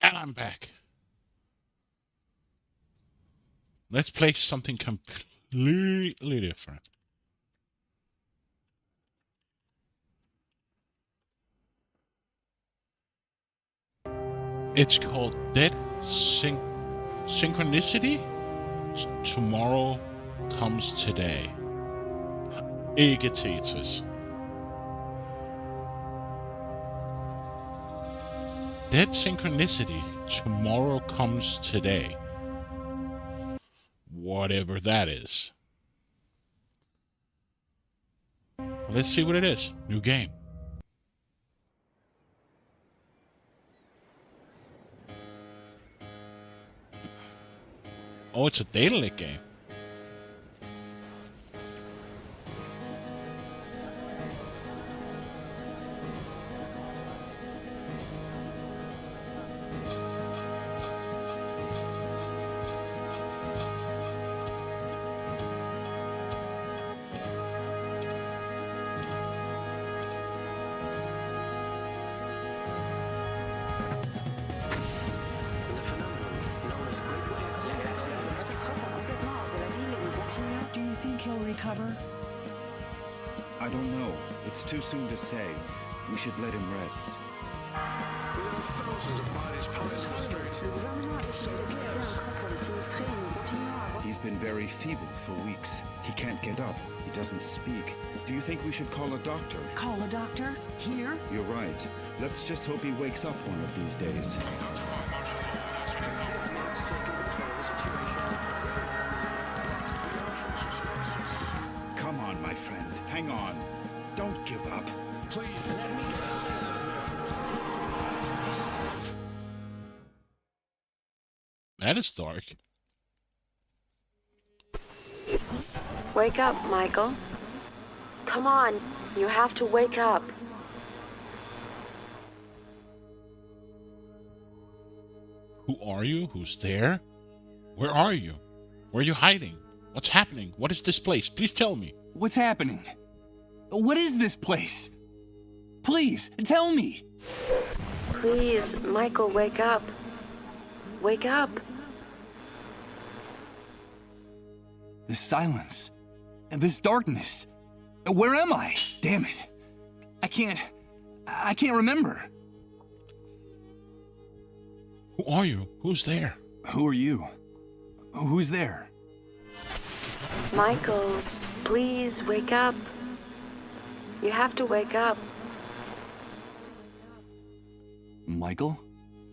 And I'm back. Let's play something completely different. It's called Dead Synchronicity. Tomorrow comes today. Ikke Tetris. Dead Synchronicity. Tomorrow comes today. Whatever that is. Let's see what it is. New game. Oh, it's a data link game. Do you think he'll recover? I don't know. It's too soon to say. We should let him rest. He's been very feeble for weeks. He can't get up. He doesn't speak. Do you think we should call a doctor? Call a doctor? Here? You're right. Let's just hope he wakes up one of these days. Come on, my friend. Hang on. Don't give up. Please, let me That is dark. Wake up, Michael. Come on, you have to wake up. Who are you? Who's there? Where are you? Where are you hiding? What's happening? What is this place? Please tell me. What's happening? What is this place? Please, tell me. Please, Michael, wake up. Wake up. This silence. And this darkness. Where am I? Damn it. I can't remember. Who are you? Who's there? Who are you? Who's there? Michael, please wake up. You have to wake up. Michael?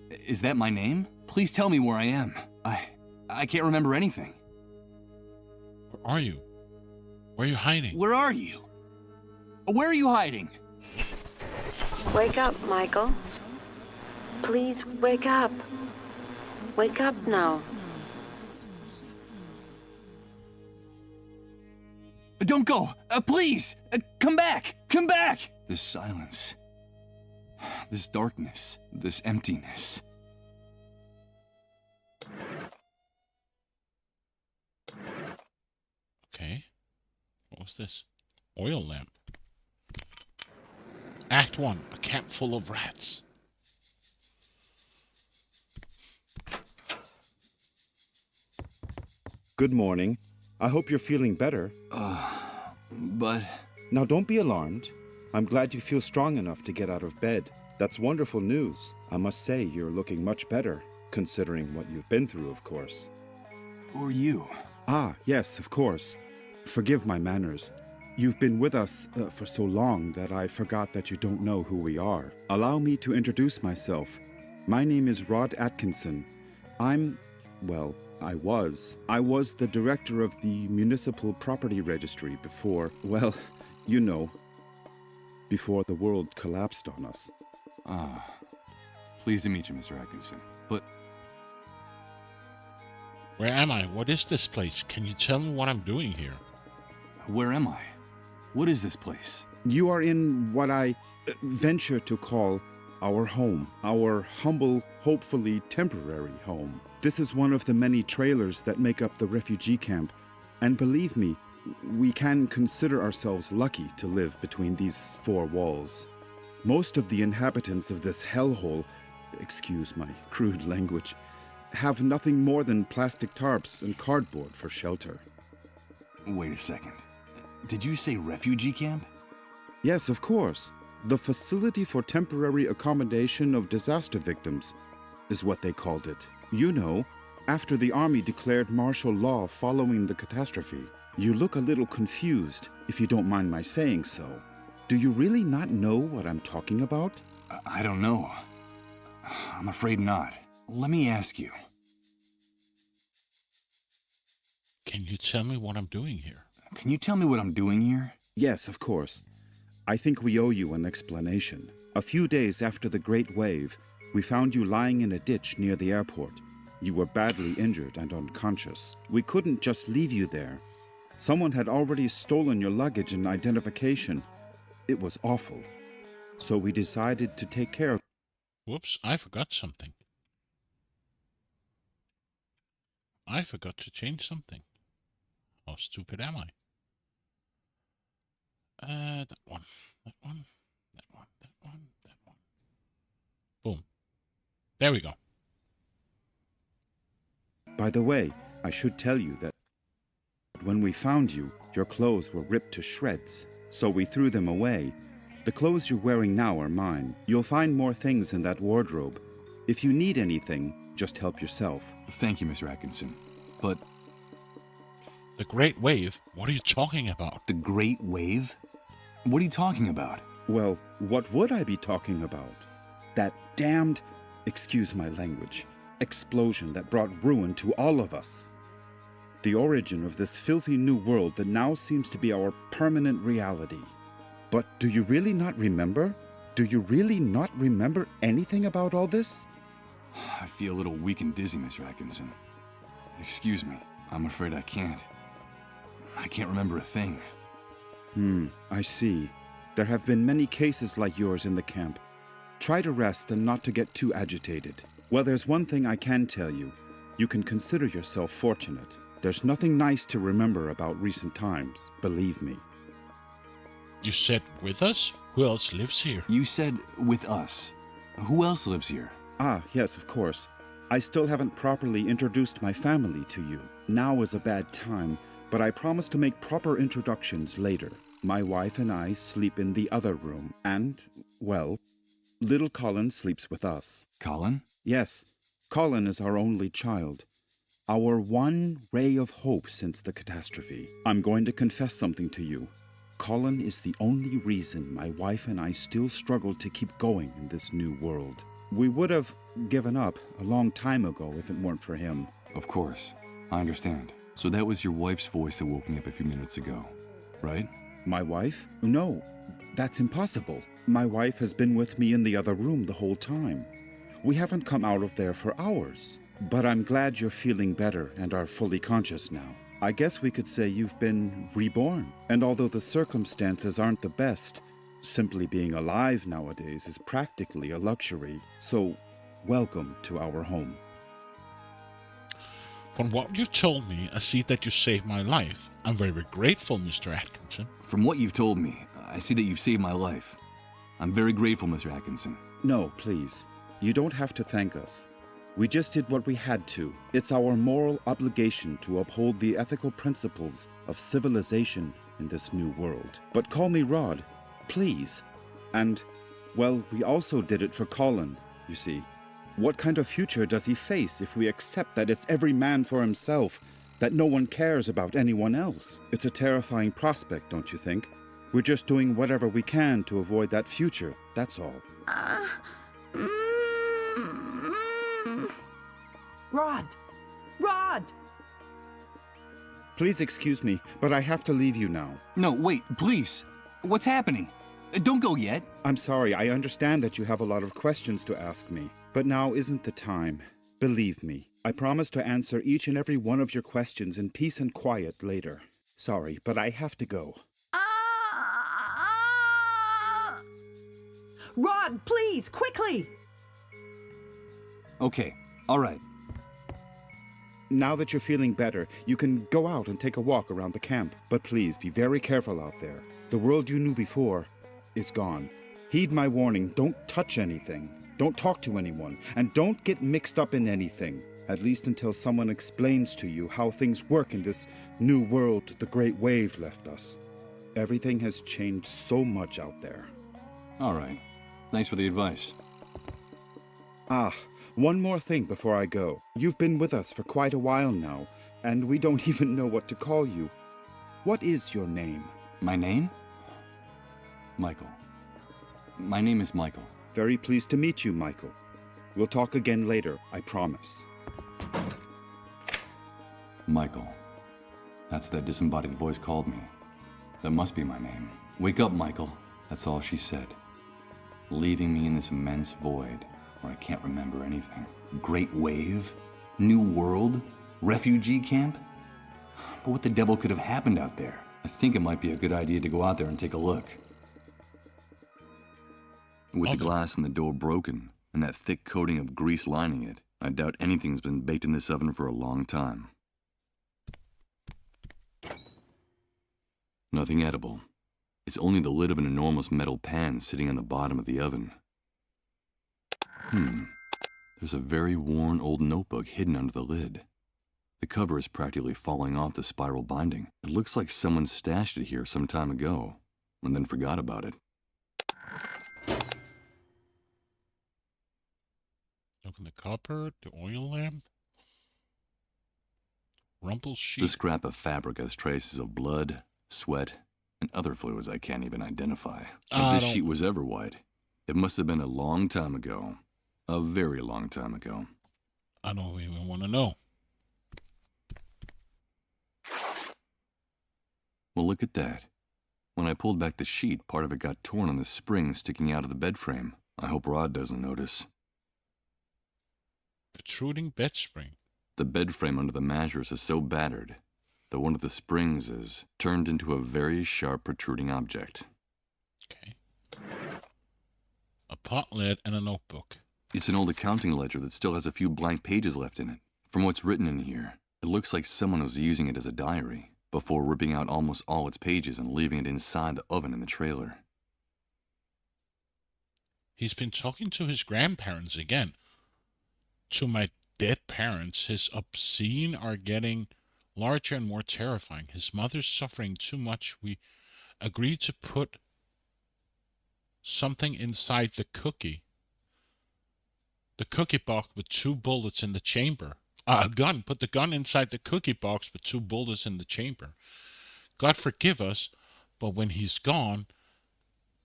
Is that my name? Please tell me where I am. I can't remember anything. Where are you? Where are you hiding? Where are you? Where are you hiding? Wake up, Michael. Please wake up. Wake up now. Don't go! Please! Come back! Come back! This silence. This darkness. This emptiness. Okay. What was this? Oil lamp. Act 1. A camp full of rats. Good morning. I hope you're feeling better. But... Now don't be alarmed. I'm glad you feel strong enough to get out of bed. That's wonderful news. I must say you're looking much better, considering what you've been through, of course. Who are you? Ah, yes, of course. Forgive my manners. You've been with us for so long that I forgot that you don't know who we are. Allow me to introduce myself. My name is Rod Atkinson. I was the director of the Municipal Property Registry before the world collapsed on us. Pleased to meet you, Mr. Atkinson. But... Where am I? What is this place? Can you tell me what I'm doing here? where am I? What is this place? You are in what I venture to call our home, our humble, hopefully temporary home. This is one of the many trailers that make up the refugee camp, and believe me, we can consider ourselves lucky to live between these four walls. Most of the inhabitants of this hellhole excuse my crude language, have nothing more than plastic tarps and cardboard for shelter. Wait a second. Did you say refugee camp? Yes, of course. The Facility for Temporary Accommodation of Disaster Victims is what they called it. You know, after the Army declared martial law following the catastrophe. You look a little confused, if you don't mind my saying so. Do you really not know what I'm talking about? I don't know. I'm afraid not. Let me ask you. Can you tell me what I'm doing here? Can you tell me what I'm doing here? Yes, of course. I think we owe you an explanation. A few days after the Great Wave, we found you lying in a ditch near the airport. You were badly injured and unconscious. We couldn't just leave you there. Someone had already stolen your luggage and identification. It was awful. So we decided to take care of... Whoops, I forgot something. I forgot to change something. How stupid am I? That one, that one, that one, that one, that one. Boom. There we go. By the way, I should tell you that when we found you, your clothes were ripped to shreds, so we threw them away. The clothes you're wearing now are mine. You'll find more things in that wardrobe. If you need anything, just help yourself. Thank you, Mr. Atkinson. But The Great Wave? What are you talking about? the Great Wave? What are you talking about? Well, what would I be talking about? That damned, excuse my language, explosion that brought ruin to all of us. The origin of this filthy new world that now seems to be our permanent reality. But do you really not remember? Do you really not remember anything about all this? I feel a little weak and dizzy, Mr. Atkinson. Excuse me. I'm afraid I can't. I can't remember a thing. I see. There have been many cases like yours in the camp. Try to rest and not to get too agitated. Well, there's one thing I can tell you. You can consider yourself fortunate. There's nothing nice to remember about recent times, believe me. You said with us? Who else lives here? You said with us. Who else lives here? Ah, yes, of course. I still haven't properly introduced my family to you. Now is a bad time, but I promise to make proper introductions later. My wife and I sleep in the other room, and, well, little Colin sleeps with us. Colin? Yes, Colin is our only child. Our one ray of hope since the catastrophe. I'm going to confess something to you. Colin is the only reason my wife and I still struggle to keep going in this new world. We would have given up a long time ago if it weren't for him. Of course. I understand. So that was your wife's voice that woke me up a few minutes ago, right? My wife? No, that's impossible. My wife has been with me in the other room the whole time. We haven't come out of there for hours. But I'm glad you're feeling better and are fully conscious now. I guess we could say you've been reborn. And although the circumstances aren't the best, simply being alive nowadays is practically a luxury. So, welcome to our home. From what you told me, I see that you saved my life. I'm very grateful, Mr. Atkinson. From what you've told me, I see that you've saved my life. I'm very grateful, Mr. Atkinson. No, please. You don't have to thank us. We just did what we had to. It's our moral obligation to uphold the ethical principles of civilization in this new world. But call me Rod, please. And, well, we also did it for Colin, you see. What kind of future does he face if we accept that it's every man for himself, that no one cares about anyone else? It's a terrifying prospect, don't you think? We're just doing whatever we can to avoid that future, that's all. Rod! Rod! Please excuse me, but I have to leave you now. No, wait, please. What's happening? Don't go yet. I'm sorry, I understand that you have a lot of questions to ask me, but now isn't the time. Believe me, I promise to answer each and every one of your questions in peace and quiet later. Sorry, but I have to go. Rod, please, quickly! Okay, all right. Now that you're feeling better, you can go out and take a walk around the camp. But please be very careful out there. The world you knew before is gone. Heed my warning, don't touch anything. Don't talk to anyone, and don't get mixed up in anything, at least until someone explains to you how things work in this new world the Great Wave left us. Everything has changed so much out there. All right. Thanks for the advice. Ah, one more thing before I go. You've been with us for quite a while now, and we don't even know what to call you. What is your name? My name? Michael. My name is Michael. Very pleased to meet you, Michael. We'll talk again later, I promise. Michael. That's what that disembodied voice called me. That must be my name. Wake up, Michael. That's all she said. Leaving me in this immense void where I can't remember anything. Great wave? New world? Refugee camp? But what the devil could have happened out there? I think it might be a good idea to go out there and take a look. With the glass in the door broken and that thick coating of grease lining it, I doubt anything's been baked in this oven for a long time. Nothing edible. It's only the lid of an enormous metal pan sitting on the bottom of the oven. There's a very worn old notebook hidden under the lid. The cover is practically falling off the spiral binding. It looks like someone stashed it here some time ago and then forgot about it. Look in the copper, the oil lamp. Rumple sheet. The scrap of fabric has traces of blood, sweat, and other fluids I can't even identify. If this sheet was ever white, it must have been a long time ago. A very long time ago. I don't even want to know. Well, look at that. When I pulled back the sheet, part of it got torn on the spring sticking out of the bed frame. I hope Rod doesn't notice. Protruding bed spring. The bed frame under the mattress is so battered that one of the springs is turned into a very sharp protruding object. Okay. A pot lid and a notebook. It's an old accounting ledger that still has a few blank pages left in it. From what's written in here, it looks like someone was using it as a diary before ripping out almost all its pages and leaving it inside the oven in the trailer. He's been talking to his grandparents again. To my dead parents, his obscene are getting larger and more terrifying. His mother's suffering too much. We agreed to put something inside the cookie. The cookie box with 2 bullets in the chamber. A gun. Put the gun inside the cookie box with 2 bullets in the chamber. God forgive us, but when he's gone,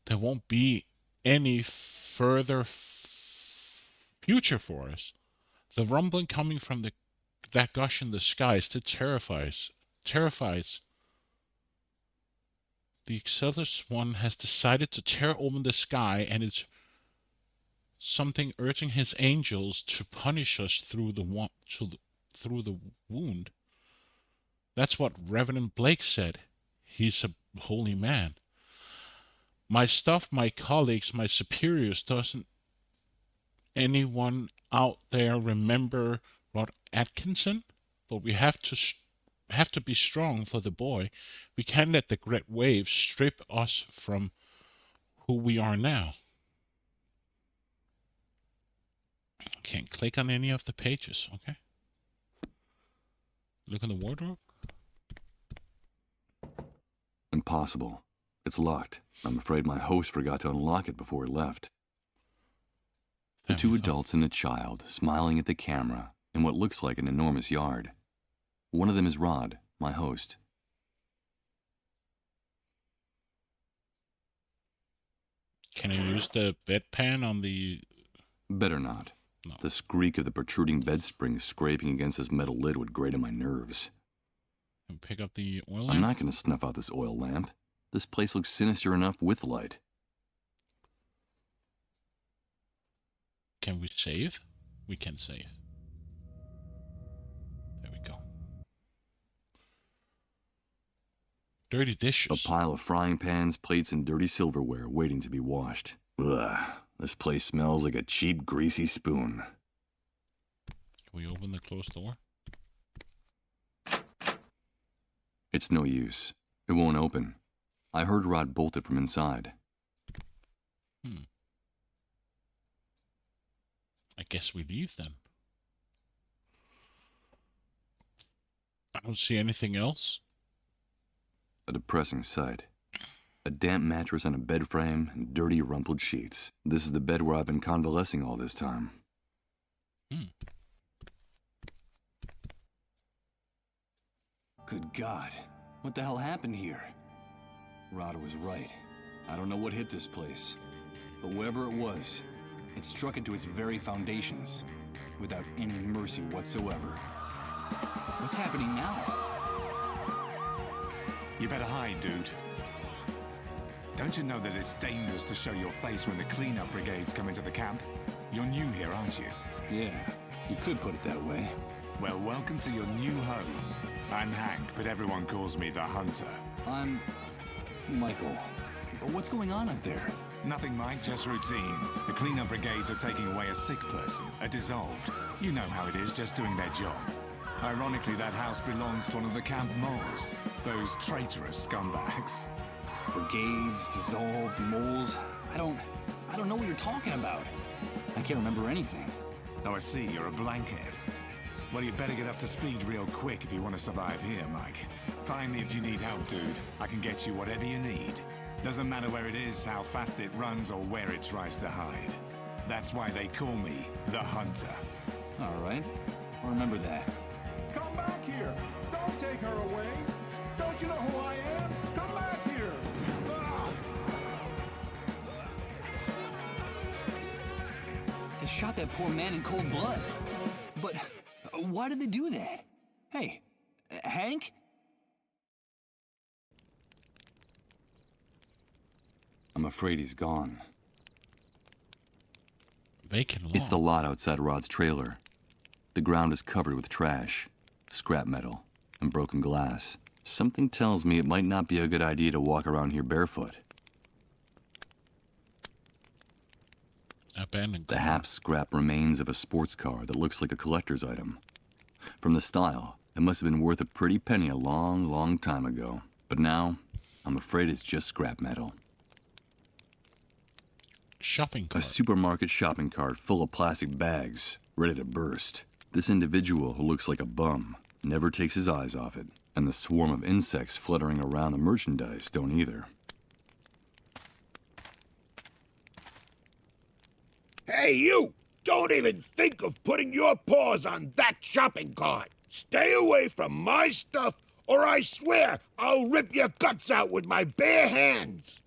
there won't be any further future for us. The rumbling coming from that gush in the sky still terrifies. The Excelsior one has decided to tear open the sky, and it's something urging his angels to punish us through the wound. That's what Reverend Blake said. He's a holy man. My stuff, my colleagues, my superiors, doesn't anyone out there remember Rod Atkinson? But we have to be strong for the boy. We can't let the great wave strip us from who we are now. Can't click on any of the pages, okay? Look in the wardrobe. Impossible. It's locked. I'm afraid my host forgot to unlock it before he left. The 2 adults and a child smiling at the camera in what looks like an enormous yard. One of them is Rod, my host. Can I use the bedpan on the... Better not. No. The squeak of the protruding bed spring scraping against this metal lid would grate on my nerves. And pick up the oil lamp? I'm not going to snuff out this oil lamp. This place looks sinister enough with light. Can we save? We can save. There we go. Dirty dishes. A pile of frying pans, plates, and dirty silverware waiting to be washed. Ugh, this place smells like a cheap, greasy spoon. Can we open the closed door? It's no use. It won't open. I heard Rod bolt it from inside. I guess we leave then. I don't see anything else. A depressing sight. A damp mattress on a bed frame and dirty, rumpled sheets. This is the bed where I've been convalescing all this time. Good God. What the hell happened here? Rod was right. I don't know what hit this place. But whatever it was, it struck into its very foundations, without any mercy whatsoever. What's happening now? You better hide, dude. Don't you know that it's dangerous to show your face when the cleanup brigades come into the camp? You're new here, aren't you? Yeah, you could put it that way. Well, welcome to your new home. I'm Hank, but everyone calls me the Hunter. I'm Michael. But what's going on up there? Nothing, Mike, just routine. The cleanup brigades are taking away a sick person, a dissolved. You know how it is, just doing their job. Ironically, that house belongs to one of the camp moles. Those traitorous scumbags. Brigades, dissolved, moles. I don't know what you're talking about. I can't remember anything. Oh, I see, you're a blankhead. Well, you better get up to speed real quick if you want to survive here, Mike. Find me if you need help, dude. I can get you whatever you need. Doesn't matter where it is, how fast it runs, or where it tries to hide. That's why they call me the Hunter. All right, I'll remember that. Come back here! Don't take her away! Don't you know who I am? Come back here! Ah! They shot that poor man in cold blood. But why did they do that? Hey, Hank? I'm afraid he's gone. Vacant lot. It's the lot outside Rod's trailer. The ground is covered with trash, scrap metal, and broken glass. Something tells me it might not be a good idea to walk around here barefoot. Abandoned The car. half-scrap remains of a sports car that looks like a collector's item. From the style, it must have been worth a pretty penny a long, long time ago. But now, I'm afraid it's just scrap metal. Shopping A cart. supermarket shopping cart full of plastic bags, ready to burst. This individual, who looks like a bum, never takes his eyes off it. And the swarm of insects fluttering around the merchandise don't either. Hey, you! Don't even think of putting your paws on that shopping cart! Stay away from my stuff, or I swear I'll rip your guts out with my bare hands!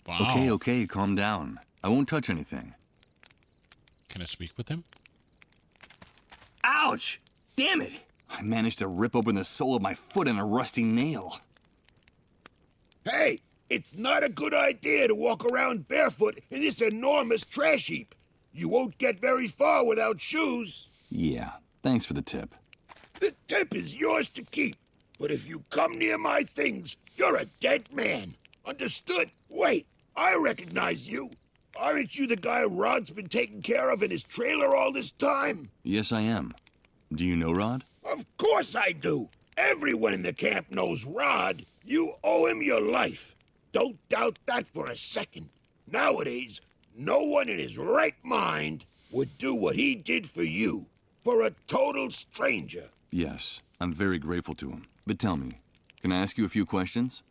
Wow. Okay, calm down. I won't touch anything. Can I speak with him? Ouch! Damn it! I managed to rip open the sole of my foot in a rusty nail. Hey, it's not a good idea to walk around barefoot in this enormous trash heap. You won't get very far without shoes. Yeah, thanks for the tip. The tip is yours to keep, but if you come near my things, you're a dead man. Understood? Wait, I recognize you. Aren't you the guy Rod's been taking care of in his trailer all this time? Yes, I am. Do you know Rod? Of course I do. Everyone in the camp knows Rod. You owe him your life. Don't doubt that for a second. Nowadays, no one in his right mind would do what he did for you, for a total stranger. Yes, I'm very grateful to him. But tell me, can I ask you a few questions?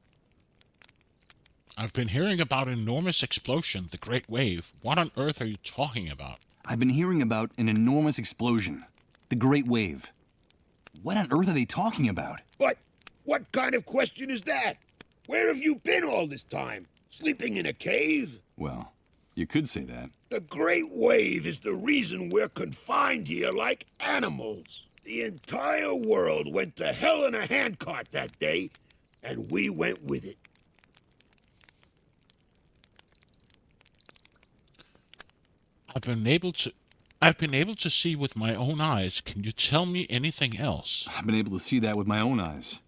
I've been hearing about an enormous explosion, the Great Wave. What on earth are you talking about? I've been hearing about an enormous explosion. The Great Wave. What on earth are they talking about? But what kind of question is that? Where have you been all this time? Sleeping in a cave? Well, you could say that. The Great Wave is the reason we're confined here like animals. The entire world went to hell in a handcart that day, and we went with it. I've been able to see with my own eyes. Can you tell me anything else? I've been able to see that with my own eyes.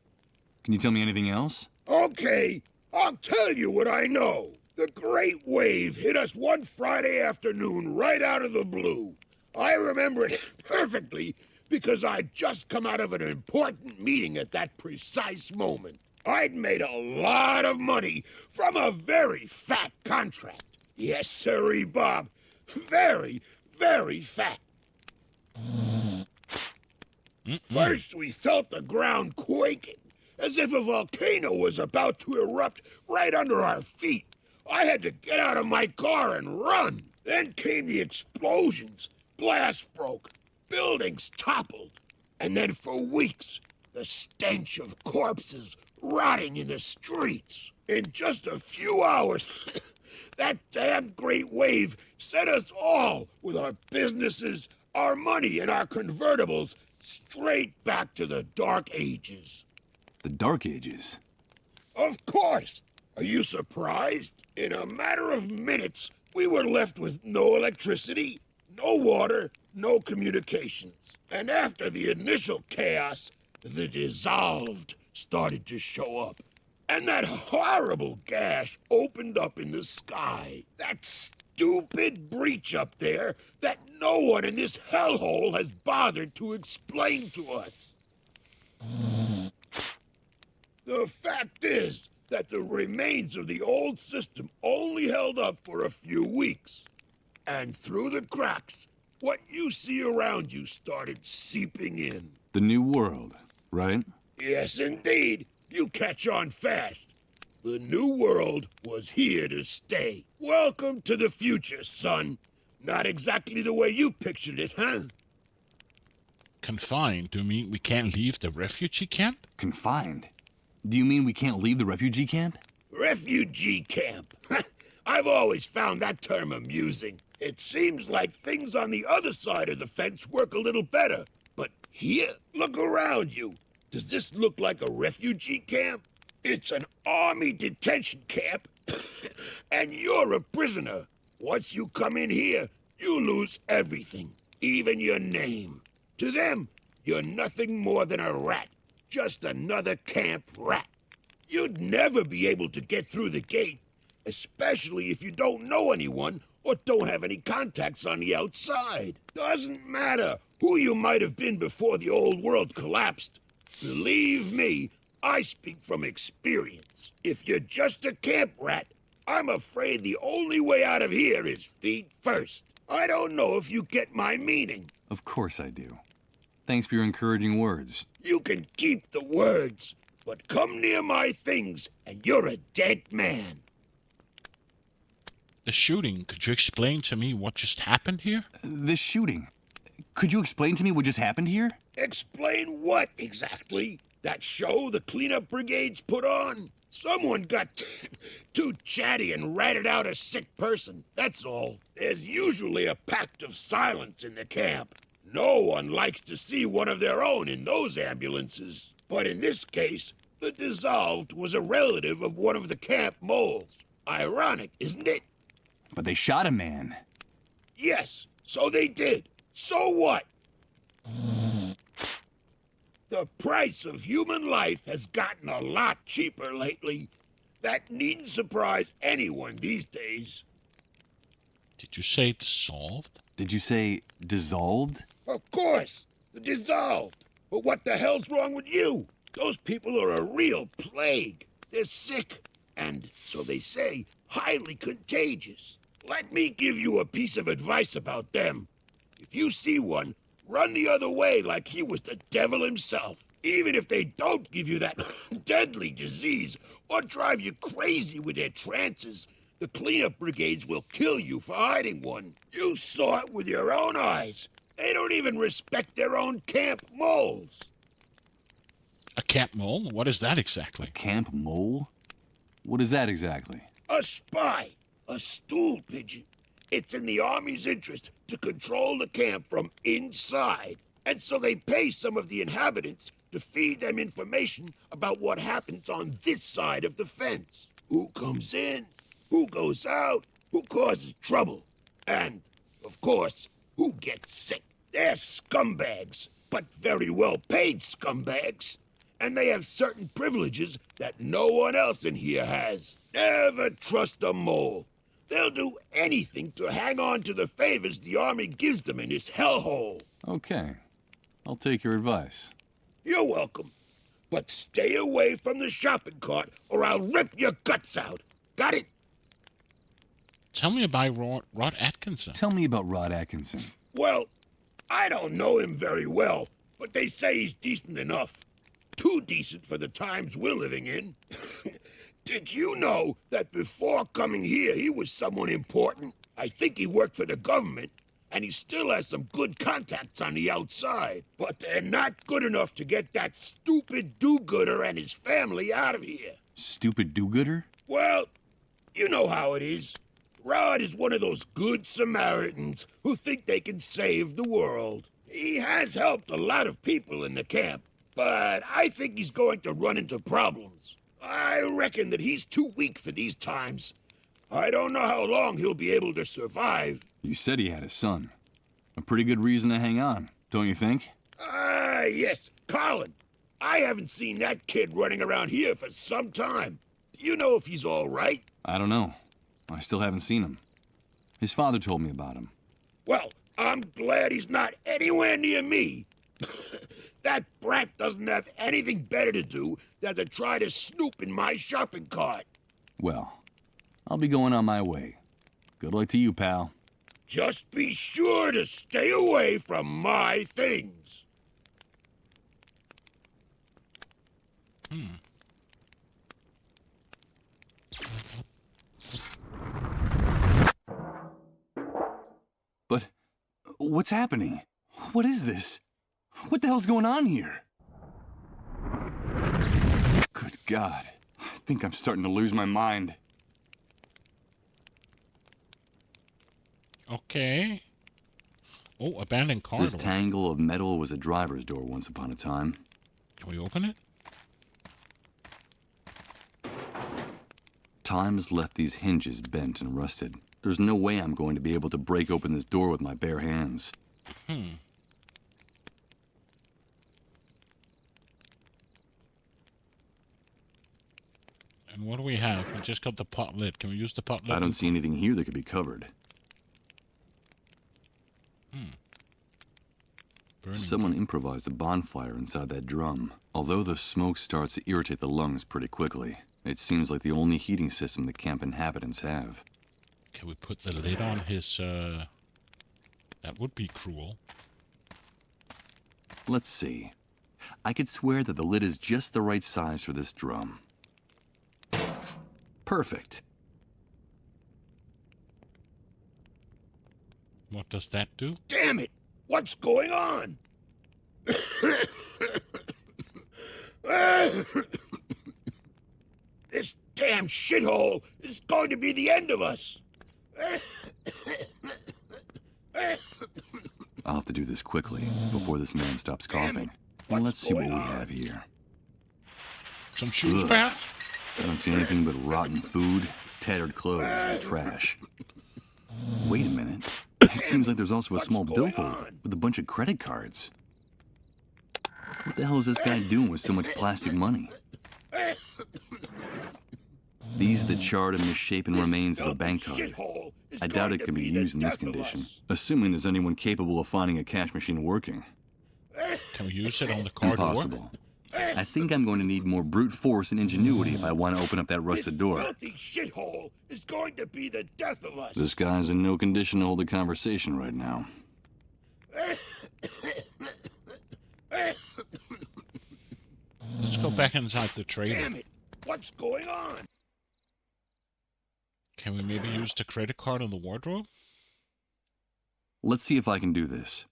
Can you tell me anything else? Okay, I'll tell you what I know. The Great Wave hit us one Friday afternoon right out of the blue. I remember it perfectly because I'd just come out of an important meeting at that precise moment. I'd made a lot of money from a very fat contract. Yes, sirree, Bob. Very, very fat. First, we felt the ground quaking, as if a volcano was about to erupt right under our feet. I had to get out of my car and run. Then came the explosions. Glass broke. Buildings toppled. And then for weeks, the stench of corpses rotting in the streets. In just a few hours, that damn great wave sent us all, with our businesses, our money, and our convertibles, straight back to the Dark Ages. The Dark Ages? Of course! Are you surprised? In a matter of minutes, we were left with no electricity, no water, no communications. And after the initial chaos, the dissolved started to show up. And that horrible gash opened up in the sky. That stupid breach up there that no one in this hellhole has bothered to explain to us. The fact is that the remains of the old system only held up for a few weeks. And through the cracks, what you see around you started seeping in. The new world, right? Yes, indeed. You catch on fast. The new world was here to stay. Welcome to the future, son. Not exactly the way you pictured it, huh? Confined? Do you mean we can't leave the refugee camp? Confined? Do you mean we can't leave the refugee camp? Refugee camp. I've always found that term amusing. It seems like things on the other side of the fence work a little better. But here, look around you. Does this look like a refugee camp? It's an army detention camp, and you're a prisoner. Once you come in here, you lose everything, even your name. To them, you're nothing more than a rat, just another camp rat. You'd never be able to get through the gate, especially if you don't know anyone or don't have any contacts on the outside. Doesn't matter who you might have been before the old world collapsed. Believe me, I speak from experience. If you're just a camp rat, I'm afraid the only way out of here is feet first. I don't know if you get my meaning. Of course I do. Thanks for your encouraging words. You can keep the words, but come near my things and you're a dead man. The shooting, could you explain to me what just happened here? This shooting. Could you explain to me what just happened here? Explain what exactly? That show the cleanup brigades put on? Someone got too chatty and ratted out a sick person, that's all. There's usually a pact of silence in the camp. No one likes to see one of their own in those ambulances. But in this case, the dissolved was a relative of one of the camp moles. Ironic, isn't it? But they shot a man. Yes, so they did. So what? The price of human life has gotten a lot cheaper lately. That needn't surprise anyone these days. Did you say dissolved? Did you say dissolved? Of course, the dissolved. But what the hell's wrong with you? Those people are a real plague. They're sick, and, so they say, highly contagious. Let me give you a piece of advice about them. If you see one, run the other way like he was the devil himself. Even if they don't give you that deadly disease or drive you crazy with their trances, the cleanup brigades will kill you for hiding one. You saw it with your own eyes. They don't even respect their own camp moles. A camp mole? What is that exactly? Camp mole? What is that exactly? A spy. A stool pigeon. It's in the Army's interest to control the camp from inside. And so they pay some of the inhabitants to feed them information about what happens on this side of the fence. Who comes in, who goes out, who causes trouble. And, of course, who gets sick. They're scumbags, but very well-paid scumbags. And they have certain privileges that no one else in here has. Never trust a mole. They'll do anything to hang on to the favors the Army gives them in this hellhole. Okay. I'll take your advice. You're welcome. But stay away from the shopping cart or I'll rip your guts out. Got it? Tell me about Rod Atkinson. Tell me about Rod Atkinson. Well, I don't know him very well, but they say he's decent enough. Too decent for the times we're living in. Did you know that before coming here, he was someone important? I think he worked for the government, and he still has some good contacts on the outside. But they're not good enough to get that stupid do-gooder and his family out of here. Stupid do-gooder? Well, you know how it is. Rod is one of those good Samaritans who think they can save the world. He has helped a lot of people in the camp, but I think he's going to run into problems. I reckon that he's too weak for these times. I don't know how long he'll be able to survive. You said he had a son. A pretty good reason to hang on, don't you think? Yes, Colin. I haven't seen that kid running around here for some time. Do you know if he's all right? I don't know. I still haven't seen him. His father told me about him. Well, I'm glad he's not anywhere near me. That brat doesn't have anything better to do than to try to snoop in my shopping cart. Well, I'll be going on my way. Good luck to you, pal. Just be sure to stay away from my things. But what's happening? What is this? What the hell's going on here? Good God. I think I'm starting to lose my mind. Okay. Oh, abandoned car This door. tangle of metal was a driver's door once upon a time. Can we open it? Time has left these hinges bent and rusted. There's no way I'm going to be able to break open this door with my bare hands. And what do we have? We just got the pot lid. Can we use the pot lid? I don't see anything here that could be covered. Burning. Someone improvised a bonfire inside that drum. Although the smoke starts to irritate the lungs pretty quickly, it seems like the only heating system the camp inhabitants have. Can we put the lid on his, That would be cruel. Let's see. I could swear that the lid is just the right size for this drum. Perfect. What does that do? Damn it! What's going on? This damn shithole is going to be the end of us. I'll have to do this quickly, before this man stops Damn coughing. it. Well, What's let's see what we going on? have here. Some shoes, Ugh. perhaps? I don't see anything but rotten food, tattered clothes, and trash. Wait a minute. It seems like there's also a What's small going billfold on? with a bunch of credit cards. What the hell is this guy doing with so much plastic money? These are the charred and misshapen remains of a bank card. Shithole is I doubt going it to can be the used in this death of condition, us. assuming there's anyone capable of finding a cash machine working. Can we use it on the car door? Impossible. I think I'm going to need more brute force and ingenuity if I want to open up that rusted This door. filthy shithole is going to be the death of us. This guy's in no condition to hold a conversation right now. Let's go back inside the trailer. Damn it! What's going on? Can we maybe use the credit card on the wardrobe? Let's see if I can do this.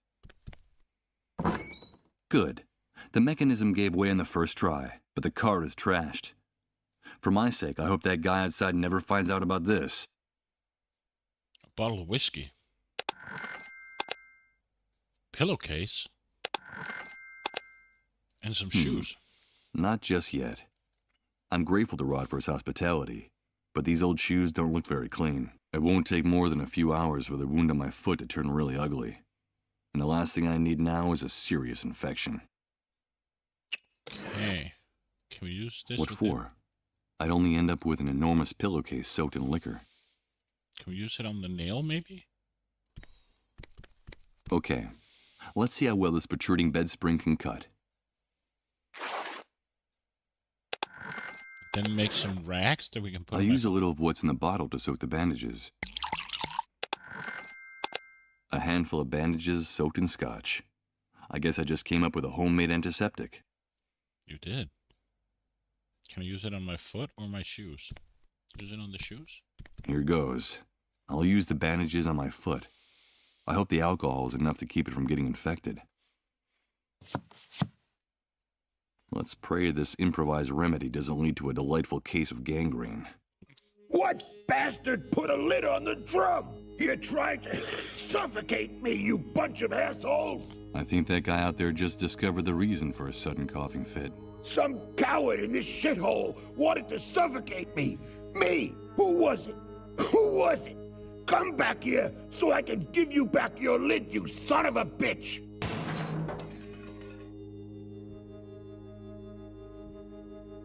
Good. The mechanism gave way on the first try, but the card is trashed. For my sake, I hope that guy outside never finds out about this. A bottle of whiskey. Pillowcase. And some shoes. Not just yet. I'm grateful to Rod for his hospitality, but these old shoes don't look very clean. It won't take more than a few hours for the wound on my foot to turn really ugly. And the last thing I need now is a serious infection. Okay. Can we use this? What with for? I'd only end up with an enormous pillowcase soaked in liquor. Can we use it on the nail, maybe? Okay, let's see how well this protruding bed spring can cut. Then make some rags that we can put I'll on use a little of what's in the bottle to soak the bandages. A handful of bandages soaked in scotch. I guess I just came up with a homemade antiseptic. You did. Can I use it on my foot or my shoes? Use it on the shoes? Here goes. I'll use the bandages on my foot. I hope the alcohol is enough to keep it from getting infected. Let's pray this improvised remedy doesn't lead to a delightful case of gangrene. What bastard put a lid on the drum? You tried to suffocate me, you bunch of assholes! I think that guy out there just discovered the reason for a sudden coughing fit. Some coward in this shithole wanted to suffocate me! Me! Who was it? Who was it? Come back here so I can give you back your lid, you son of a bitch!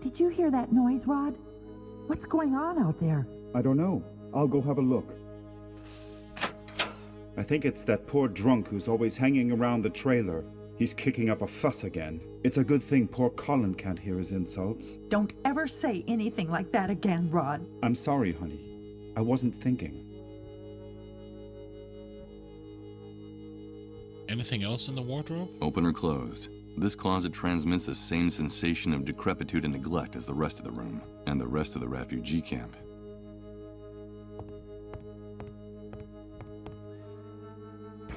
Did you hear that noise, Rod? What's going on out there? I don't know. I'll go have a look. I think it's that poor drunk who's always hanging around the trailer. He's kicking up a fuss again. It's a good thing poor Colin can't hear his insults. Don't ever say anything like that again, Rod. I'm sorry, honey. I wasn't thinking. Anything else in the wardrobe? Open or closed? This closet transmits the same sensation of decrepitude and neglect as the rest of the room, and the rest of the refugee camp.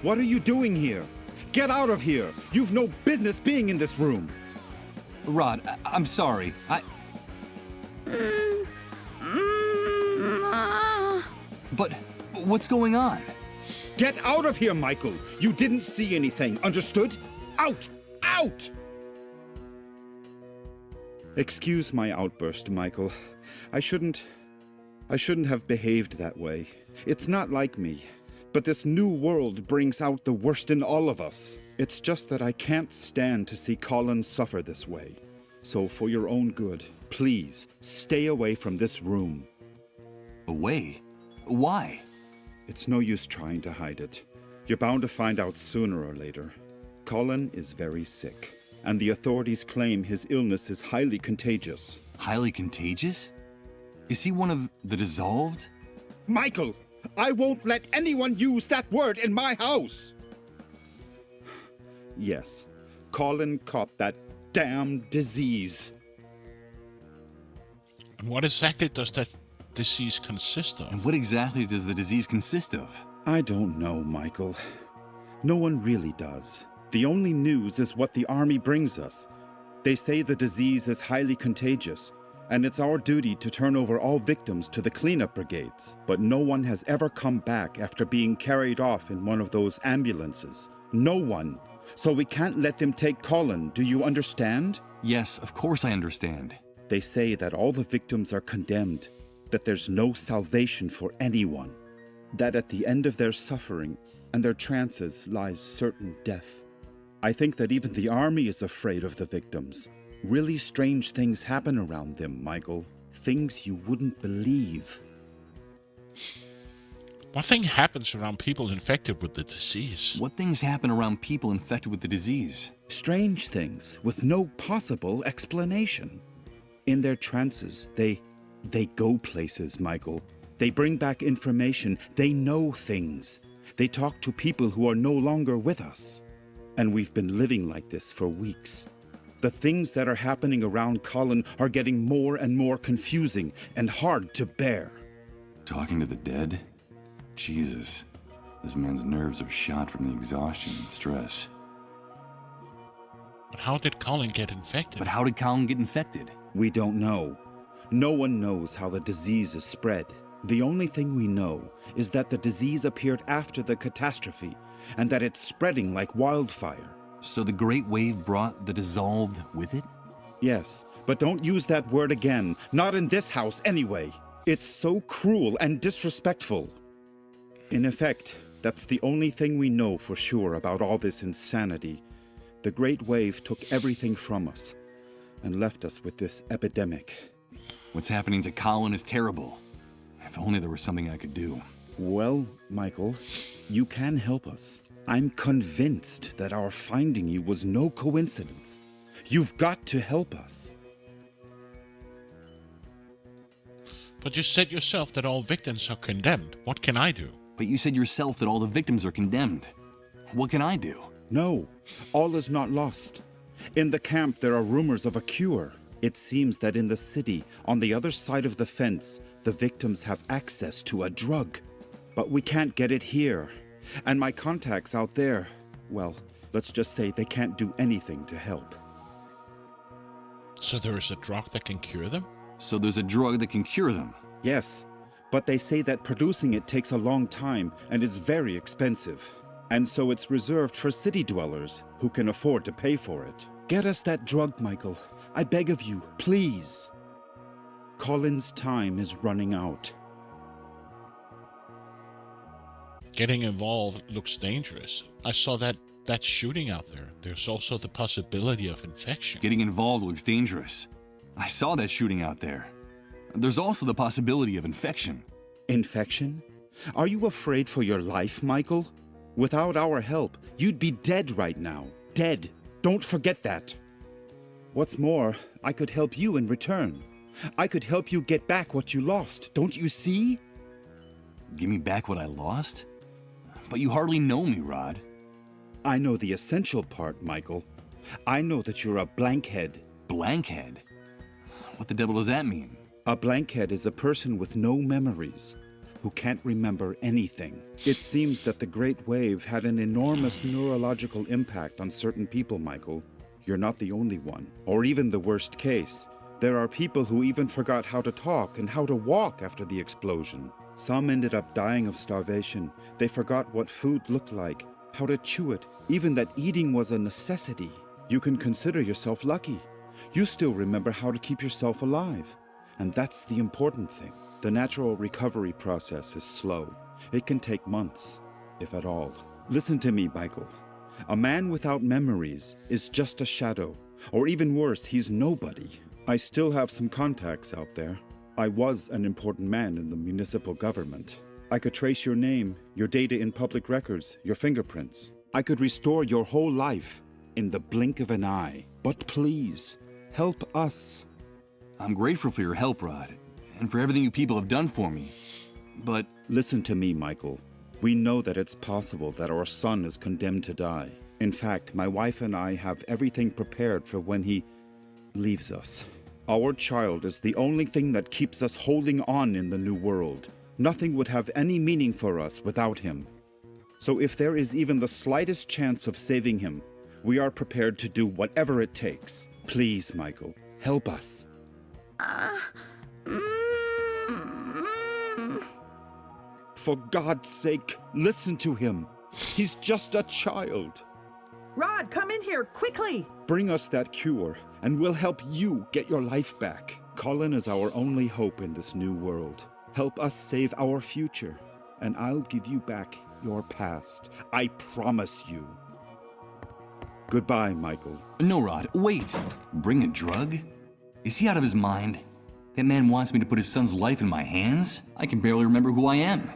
What are you doing here? Get out of here! You've no business being in this room! Rod, I'm sorry. But what's going on? Get out of here, Michael! You didn't see anything, understood? Out! Out! Excuse my outburst, Michael. I shouldn't have behaved that way. It's not like me. But this new world brings out the worst in all of us. It's just that I can't stand to see Colin suffer this way. So for your own good, please, stay away from this room. Away? Why? It's no use trying to hide it. You're bound to find out sooner or later. Colin is very sick, and the authorities claim his illness is highly contagious. Highly contagious? Is he one of the dissolved? Michael! I won't let anyone use that word in my house! Yes, Colin caught that damn disease. And what exactly does that disease consist of? And what exactly does the disease consist of? I don't know, Michael. No one really does. The only news is what the army brings us. They say the disease is highly contagious, and it's our duty to turn over all victims to the cleanup brigades. But no one has ever come back after being carried off in one of those ambulances. No one. So we can't let them take Colin, do you understand? Yes, of course I understand. They say that all the victims are condemned, that there's no salvation for anyone, that at the end of their suffering and their trances lies certain death. I think that even the army is afraid of the victims. Really strange things happen around them, Michael. Things you wouldn't believe. What thing happens around people infected with the disease? What things happen around people infected with the disease? Strange things with no possible explanation. In their trances, they go places, Michael. They bring back information. They know things. They talk to people who are no longer with us. And we've been living like this for weeks. The things that are happening around Colin are getting more and more confusing and hard to bear. Talking to the dead? Jesus. This man's nerves are shot from the exhaustion and stress. But how did Colin get infected? But how did Colin get infected? We don't know. No one knows how the disease is spread. The only thing we know is that the disease appeared after the catastrophe, and that it's spreading like wildfire. So the Great Wave brought the dissolved with it? Yes, but don't use that word again. Not in this house, anyway. It's so cruel and disrespectful. In effect, that's the only thing we know for sure about all this insanity. The Great Wave took everything from us and left us with this epidemic. What's happening to Colin is terrible. If only there was something I could do. Well, Michael, you can help us. I'm convinced that our finding you was no coincidence. You've got to help us. But you said yourself that all victims are condemned. What can I do? But you said yourself that all the victims are condemned. What can I do? No, all is not lost. In the camp, there are rumors of a cure. It seems that in the city, on the other side of the fence, the victims have access to a drug. But we can't get it here. And my contacts out there, well, let's just say they can't do anything to help. So there is a drug that can cure them? So there's a drug that can cure them. Yes, but they say that producing it takes a long time and is very expensive. And so it's reserved for city dwellers who can afford to pay for it. Get us that drug, Michael. I beg of you, please. Colin's time is running out. Getting involved looks dangerous. I saw that shooting out there. There's also the possibility of infection. Getting involved looks dangerous. I saw that shooting out there. There's also the possibility of infection. Infection? Are you afraid for your life, Michael? Without our help, you'd be dead right now. Dead. Don't forget that. What's more, I could help you in return. I could help you get back what you lost. Don't you see? Give me back what I lost? But you hardly know me, Rod. I know the essential part, Michael. I know that you're a blankhead. Blankhead? What the devil does that mean? A blankhead is a person with no memories, who can't remember anything. It seems that the Great Wave had an enormous neurological impact on certain people, Michael. You're not the only one, or even the worst case. There are people who even forgot how to talk and how to walk after the explosion. Some ended up dying of starvation. They forgot what food looked like, how to chew it, even that eating was a necessity. You can consider yourself lucky. You still remember how to keep yourself alive. And that's the important thing. The natural recovery process is slow. It can take months, if at all. Listen to me, Michael. A man without memories is just a shadow. Or even worse, he's nobody. I still have some contacts out there. I was an important man in the municipal government. I could trace your name, your data in public records, your fingerprints. I could restore your whole life in the blink of an eye. But please, help us. I'm grateful for your help, Rod, and for everything you people have done for me. But listen to me, Michael. We know that it's possible that our son is condemned to die. In fact, my wife and I have everything prepared for when he leaves us. Our child is the only thing that keeps us holding on in the new world. Nothing would have any meaning for us without him. So if there is even the slightest chance of saving him, we are prepared to do whatever it takes. Please, Michael, help us. For God's sake, listen to him. He's just a child. Rod, come in here, quickly! Bring us that cure, and we'll help you get your life back. Colin is our only hope in this new world. Help us save our future, and I'll give you back your past. I promise you. Goodbye, Michael. no, Rod, wait. Bring a drug? Is he out of his mind? That man wants me to put his son's life in my hands? I can barely remember who I am.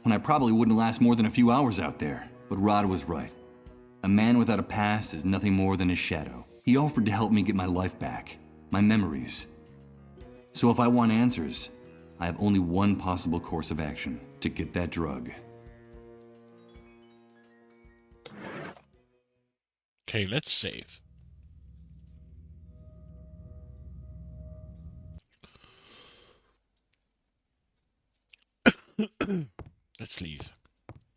And I probably wouldn't last more than a few hours out there. But Rod was right. A man without a past is nothing more than his shadow. He offered to help me get my life back, my memories. So if I want answers, I have only one possible course of action: to get that drug. Okay, let's save. Let's leave.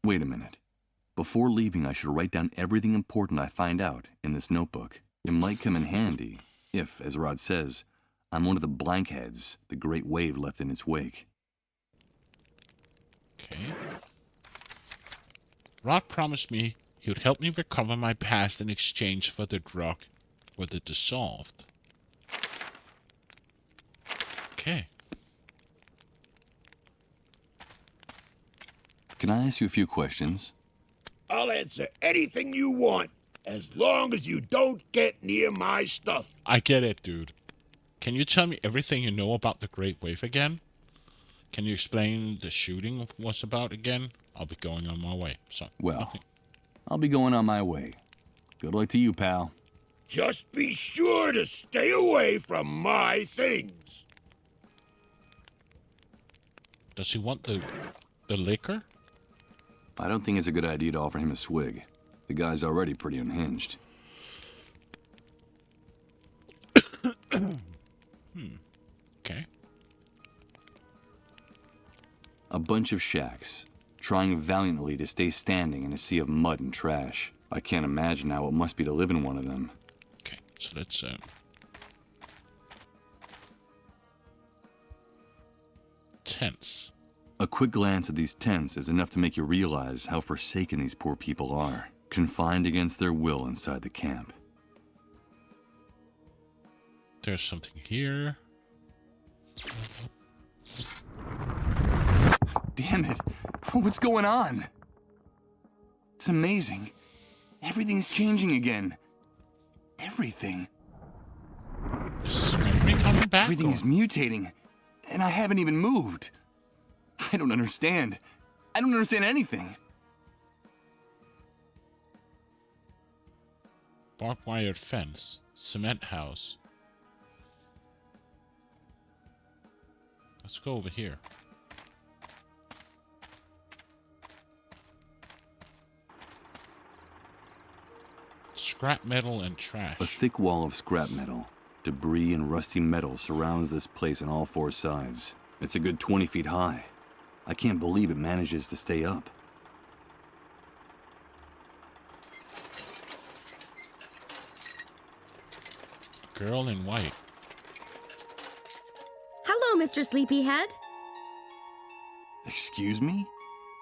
Wait a minute. Before leaving, I should write down everything important I find out in this notebook. It might come in handy if, as Rod says, I'm one of the blankheads the Great Wave left in its wake. Okay. Rod promised me he would help me recover my past in exchange for the drug with it dissolved. Okay. Can I ask you a few questions? I'll answer anything you want, as long as you don't get near my stuff. I get it, dude. Can you tell me everything you know about the Great Wave again? Can you explain the shooting was about again? I'll be going on my way. So, Well, nothing. I'll be going on my way. Good luck to you, pal. Just be sure to stay away from my things. Does he want the liquor? I don't think it's a good idea to offer him a swig. The guy's already pretty unhinged. Okay. A bunch of shacks, trying valiantly to stay standing in a sea of mud and trash. I can't imagine how it must be to live in one of them. Okay, so let's tents. A quick glance at these tents is enough to make you realize how forsaken these poor people are, confined against their will inside the camp. There's something here. Damn it! What's going on? It's amazing. Everything's changing again. Everything. Is memory coming back? Everything or- is mutating, and I haven't even moved. I don't understand. I don't understand anything. Barbed wire fence. Cement house. Let's go over here. Scrap metal and trash. A thick wall of scrap metal, debris, and rusty metal surrounds this place on all four sides. It's a good 20 feet high. I can't believe it manages to stay up. Girl in white. Hello, Mr. Sleepyhead. Excuse me?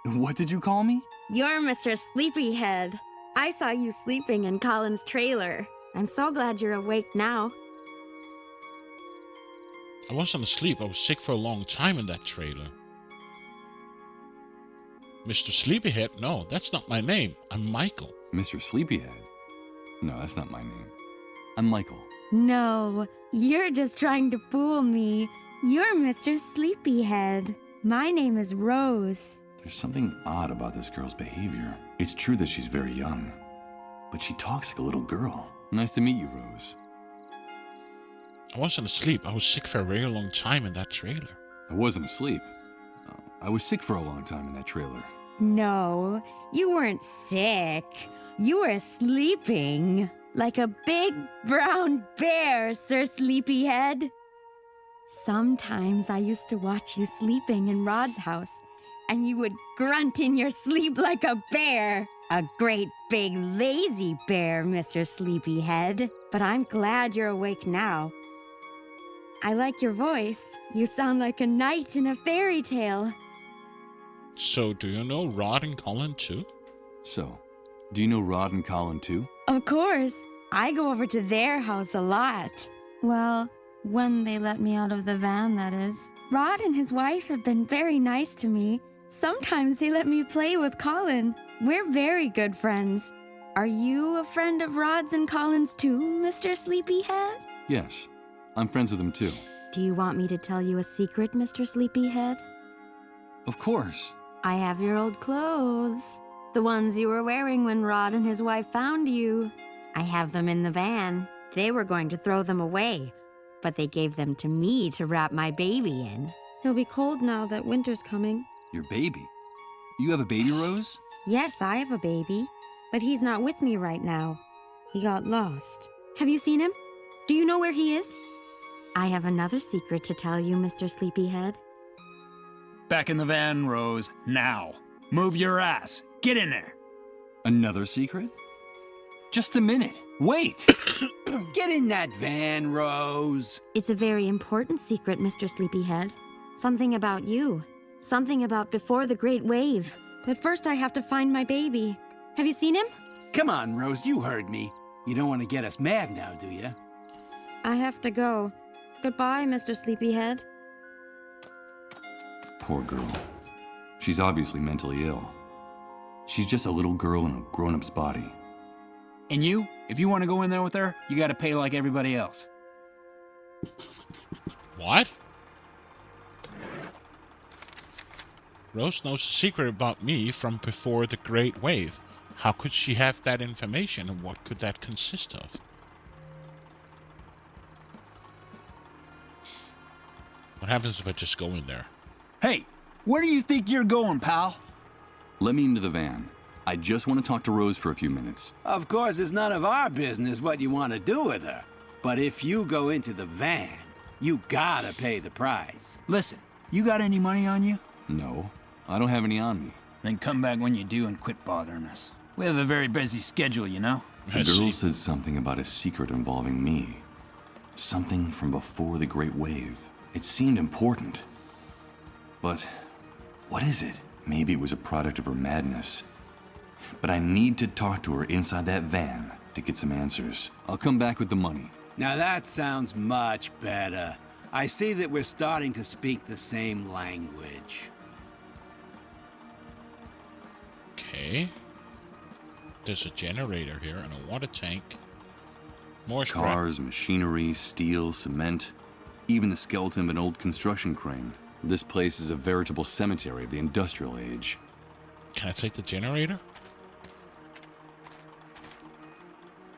What did you call me? You're Mr. Sleepyhead. I saw you sleeping in Colin's trailer. I'm so glad you're awake now. I wasn't asleep. I was sick for a long time in that trailer. Mr. Sleepyhead? No, that's not my name. I'm Michael. Mr. Sleepyhead? No, that's not my name. I'm Michael. No, you're just trying to fool me. You're Mr. Sleepyhead. My name is Rose. There's something odd about this girl's behavior. It's true that she's very young, but she talks like a little girl. Nice to meet you, Rose. I wasn't asleep. I was sick for a very long time in that trailer. I wasn't asleep. I was sick for a long time in that trailer. No, you weren't sick. You were sleeping like a big brown bear, Sir Sleepyhead. Sometimes I used to watch you sleeping in Rod's house, and you would grunt in your sleep like a bear. A great big lazy bear, Mr. Sleepyhead. But I'm glad you're awake now. I like your voice. You sound like a knight in a fairy tale. So, do you know Rod and Colin too? So, do you know Rod and Colin too? Of course. I go over to their house a lot. Well, when they let me out of the van, that is. Rod and his wife have been very nice to me. Sometimes they let me play with Colin. We're very good friends. Are you a friend of Rod's and Colin's too, Mr. Sleepyhead? Yes, I'm friends with them too. Do you want me to tell you a secret, Mr. Sleepyhead? Of course. I have your old clothes. The ones you were wearing when Rod and his wife found you. I have them in the van. They were going to throw them away, but they gave them to me to wrap my baby in. He'll be cold now that winter's coming. Your baby? You have a baby, Rose? Yes, I have a baby, but he's not with me right now. He got lost. Have you seen him? Do you know where he is? I have another secret to tell you, Mr. Sleepyhead. Back in the van, Rose, now. Move your ass. Get in there. Another secret? Just a minute. Wait! Get in that van, Rose. It's a very important secret, Mr. Sleepyhead. Something about you. Something about before the Great Wave. But first I have to find my baby. Have you seen him? Come on, Rose, you heard me. You don't want to get us mad now, do you? I have to go. Goodbye, Mr. Sleepyhead. Poor girl. She's obviously mentally ill. She's just a little girl in a grown-up's body. And you, if you want to go in there with her, you got to pay like everybody else. What? Rose knows a secret about me from before the Great Wave. How could she have that information, and what could that consist of? What happens if I just go in there? Hey, where do you think you're going, pal? Let me into the van. I just want to talk to Rose for a few minutes. Of course, it's none of our business what you want to do with her. But if you go into the van, you gotta pay the price. Listen, you got any money on you? No, I don't have any on me. Then come back when you do and quit bothering us. We have a very busy schedule, you know? The girl said something about a secret involving me. Something from before the Great Wave. It seemed important. But what is it? Maybe it was a product of her madness. But I need to talk to her inside that van to get some answers. I'll come back with the money. Now that sounds much better. I see that we're starting to speak the same language. Okay. There's a generator here and a water tank. More scrap. Cars, machinery, steel, cement, even the skeleton of an old construction crane. This place is a veritable cemetery of the industrial age. Can I take the generator?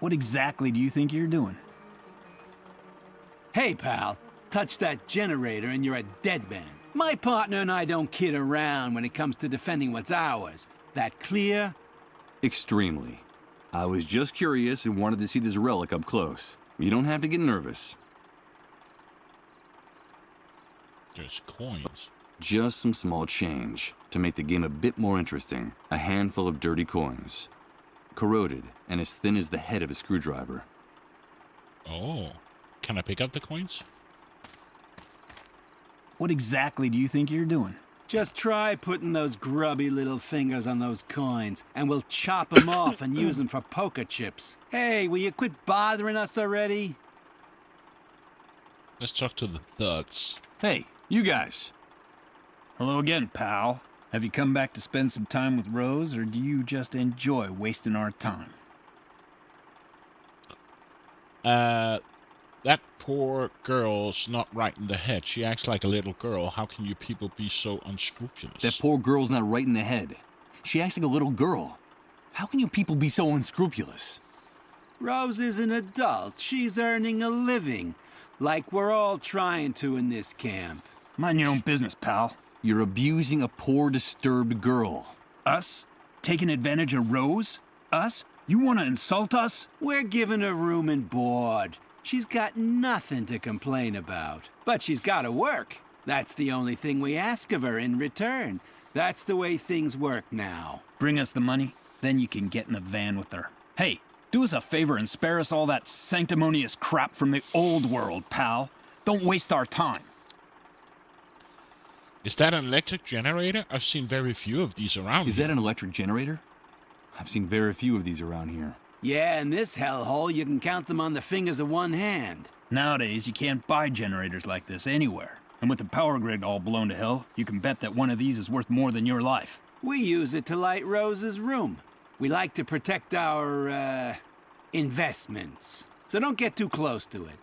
What exactly do you think you're doing? Hey, pal, touch that generator and you're a dead man. My partner and I don't kid around when it comes to defending what's ours. That clear? Extremely. I was just curious and wanted to see this relic up close. You don't have to get nervous. There's coins. Just some small change to make the game a bit more interesting. A handful of dirty coins. Corroded and as thin as the head of a screwdriver. Oh. Can I pick up the coins? What exactly do you think you're doing? Just try putting those grubby little fingers on those coins, and we'll chop them off and use them for poker chips. Hey, will you quit bothering us already? Let's talk to the thugs. Hey, you guys. Hello again, pal. Have you come back to spend some time with Rose, or do you just enjoy wasting our time? That poor girl's not right in the head. She acts like a little girl. How can you people be so unscrupulous? That poor girl's not right in the head. She acts like a little girl. How can you people be so unscrupulous? Rose is an adult. She's earning a living. Like we're all trying to in this camp. Mind your own business, pal. You're abusing a poor, disturbed girl. Us? Taking advantage of Rose? Us? You want to insult us? We're giving her room and board. She's got nothing to complain about. But she's got to work. That's the only thing we ask of her in return. That's the way things work now. Bring us the money, then you can get in the van with her. Hey, do us a favor and spare us all that sanctimonious crap from the old world, pal. Don't waste our time. Is that an electric generator? I've seen very few of these around Is here. that an electric generator? I've seen very few of these around here. Yeah, in this hellhole, you can count them on the fingers of one hand. Nowadays, you can't buy generators like this anywhere. And with the power grid all blown to hell, you can bet that one of these is worth more than your life. We use it to light Rose's room. We like to protect our, investments. So don't get too close to it.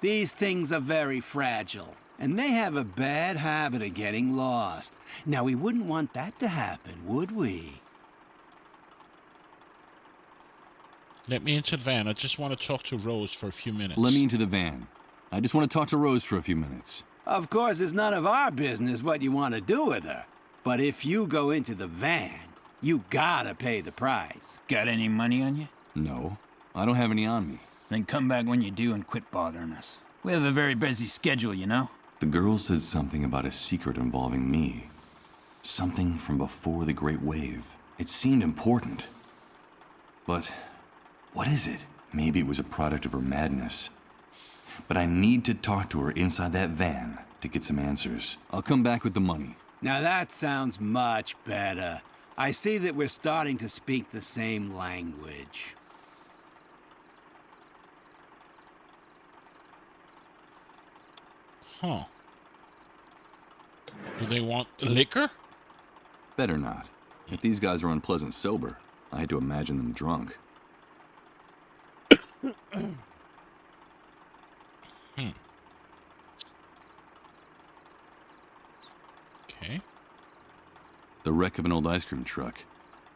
These things are very fragile, and they have a bad habit of getting lost. Now, we wouldn't want that to happen, would we? Let me into the van. I just want to talk to Rose for a few minutes. Let me into the van. I just want to talk to Rose for a few minutes. Of course, it's none of our business what you want to do with her. But if you go into the van, you gotta pay the price. Got any money on you? No, I don't have any on me. Then come back when you do and quit bothering us. We have a very busy schedule, you know? The girl said something about a secret involving me. Something from before the Great Wave. It seemed important. But what is it? Maybe it was a product of her madness. But I need to talk to her inside that van to get some answers. I'll come back with the money. Now that sounds much better. I see that we're starting to speak the same language. Huh. Do they want the liquor? Better not. If these guys are unpleasant sober, I had to imagine them drunk. Okay. The wreck of an old ice cream truck.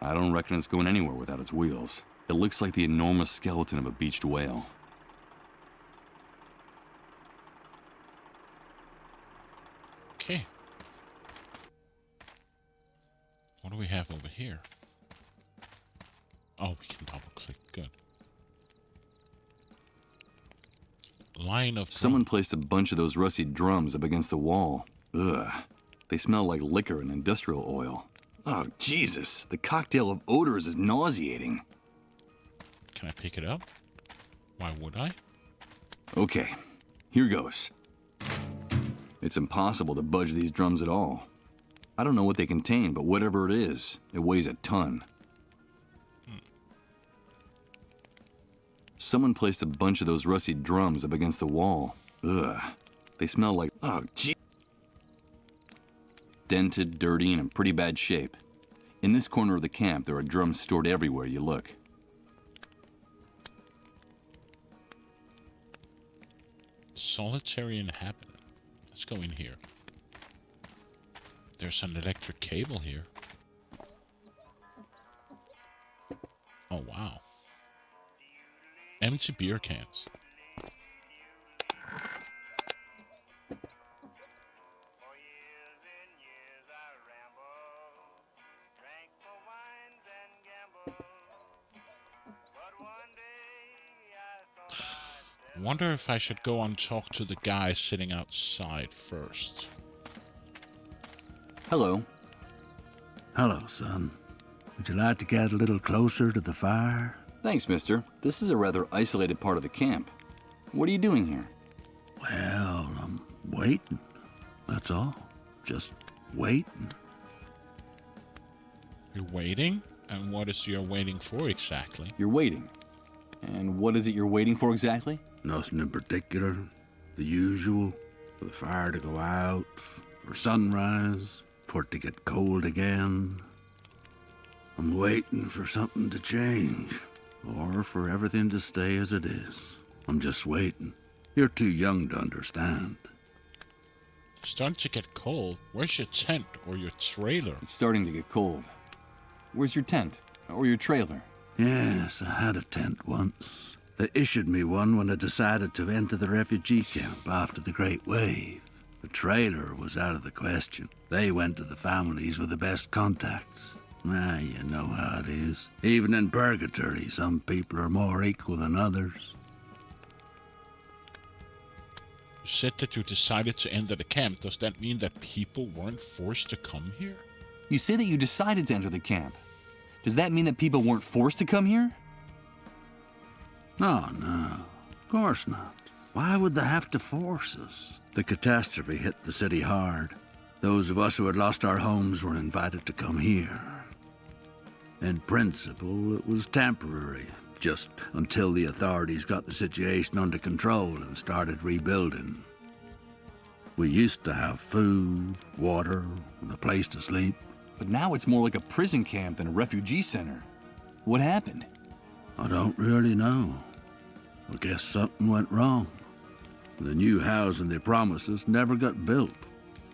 I don't reckon it's going anywhere without its wheels. It looks like the enormous skeleton of a beached whale. Okay. What do we have over here? Oh, we can double click. Good. Line of... Someone placed a bunch of those rusty drums up against the wall. Ugh. They smell like liquor and industrial oil. Oh, Jesus. The cocktail of odors is nauseating. Can I pick it up? Why would I? Okay. Here goes. It's impossible to budge these drums at all. I don't know what they contain, but whatever it is, it weighs a ton. Someone placed a bunch of those rusty drums up against the wall. Ugh. They smell like... Oh, gee. Dented, dirty, and in pretty bad shape. In this corner of the camp, there are drums stored everywhere you look. Solitary inhabitant. Let's go in here. There's an electric cable here. Oh, wow. Empty beer cans. Wonder if I should go and talk to the guy sitting outside first. Hello. Hello, son. Would you like to get a little closer to the fire? Thanks, mister. This is a rather isolated part of the camp. What are you doing here? Well, I'm waiting. That's all. Just waiting. You're waiting? And what is you're waiting for exactly? You're waiting. And what is it you're waiting for exactly? Nothing in particular. The usual. For the fire to go out, for sunrise, for it to get cold again. I'm waiting for something to change, or for everything to stay as it is. I'm just waiting. You're too young to understand. Starting to get cold. Where's your tent or your trailer? It's starting to get cold. Where's your tent? Or your trailer? Yes, I had a tent once. They issued me one when I decided to enter the refugee camp after the Great Wave. The trailer was out of the question. They went to the families with the best contacts. You know how it is. Even in purgatory, some people are more equal than others. You said that you decided to enter the camp. Does that mean that people weren't forced to come here? You say that you decided to enter the camp. Does that mean that people weren't forced to come here? Oh, no. Of course not. Why would they have to force us? The catastrophe hit the city hard. Those of us who had lost our homes were invited to come here. In principle, it was temporary, just until the authorities got the situation under control and started rebuilding. We used to have food, water, and a place to sleep. But now it's more like a prison camp than a refugee center. What happened? I don't really know. I guess something went wrong. The new housing they promised us never got built.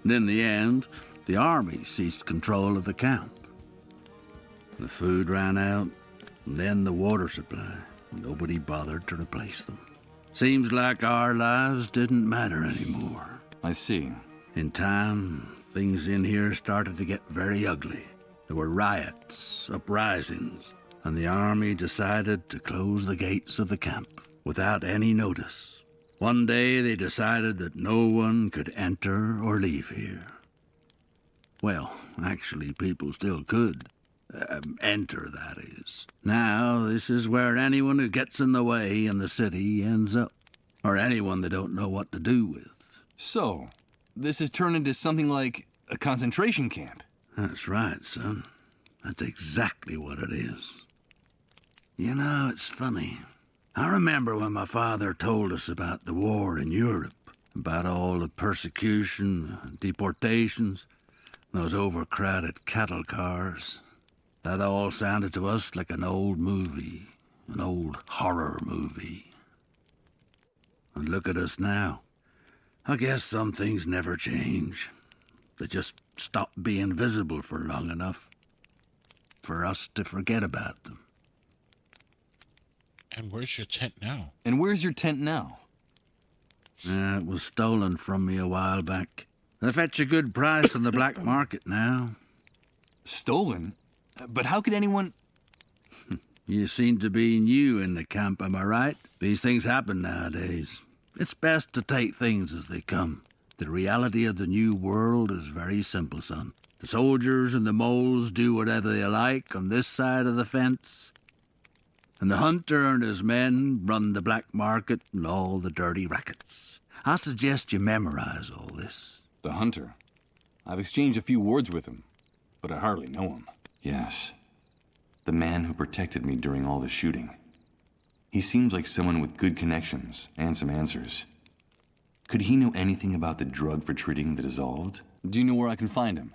And in the end, the army ceased control of the camp. The food ran out, and then the water supply. Nobody bothered to replace them. Seems like our lives didn't matter anymore. I see. In time, things in here started to get very ugly. There were riots, uprisings, and the army decided to close the gates of the camp without any notice. One day they decided that no one could enter or leave here. Well, actually, people still could. Enter, that is. Now, this is where anyone who gets in the way in the city ends up. Or anyone they don't know what to do with. So, this has turned into something like a concentration camp. That's right, son. That's exactly what it is. You know, it's funny. I remember when my father told us about the war in Europe, about all the persecution, deportations, those overcrowded cattle cars. That all sounded to us like an old movie, an old horror movie. And look at us now. I guess some things never change. They just stop being visible for long enough for us to forget about them. And where's your tent now? And where's your tent now? It was stolen from me a while back. They fetch a good price on the black market now. Stolen? But how could anyone... You seem to be new in the camp, am I right? These things happen nowadays. It's best to take things as they come. The reality of the new world is very simple, son. The soldiers and the moles do whatever they like on this side of the fence, and the hunter and his men run the black market and all the dirty rackets. I suggest you memorize all this. The hunter? I've exchanged a few words with him, but I hardly know him. Yes. The man who protected me during all the shooting. He seems like someone with good connections and some answers. Could he know anything about the drug for treating the dissolved? Do you know where I can find him?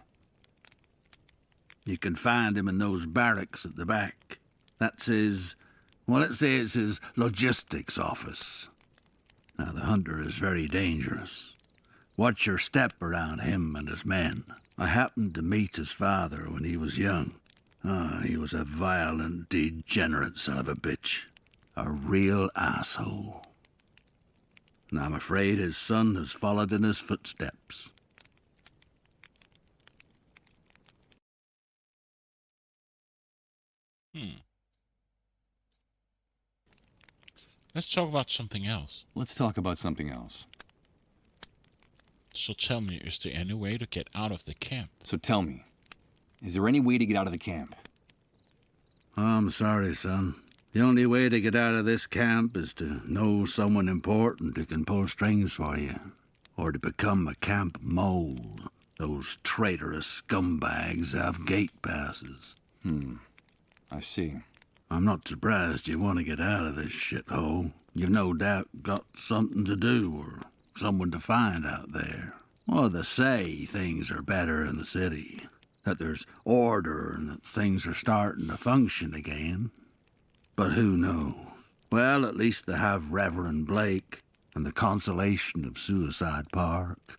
You can find him in those barracks at the back. That's his... well, let's say it's his logistics office. Now, the hunter is very dangerous. Watch your step around him and his men. I happened to meet his father when he was young. He was a violent, degenerate son of a bitch. A real asshole. And I'm afraid his son has followed in his footsteps. Let's talk about something else. Let's talk about something else. So tell me, is there any way to get out of the camp? So tell me, is there any way to get out of the camp? I'm sorry, son. The only way to get out of this camp is to know someone important who can pull strings for you. Or to become a camp mole. Those traitorous scumbags have gate passes. I see. I'm not surprised you want to get out of this shithole. You've no doubt got something to do or someone to find out there. Well, they say things are better in the city. That there's order and that things are starting to function again. But who knows? Well, at least they have Reverend Blake and the consolation of Suicide Park.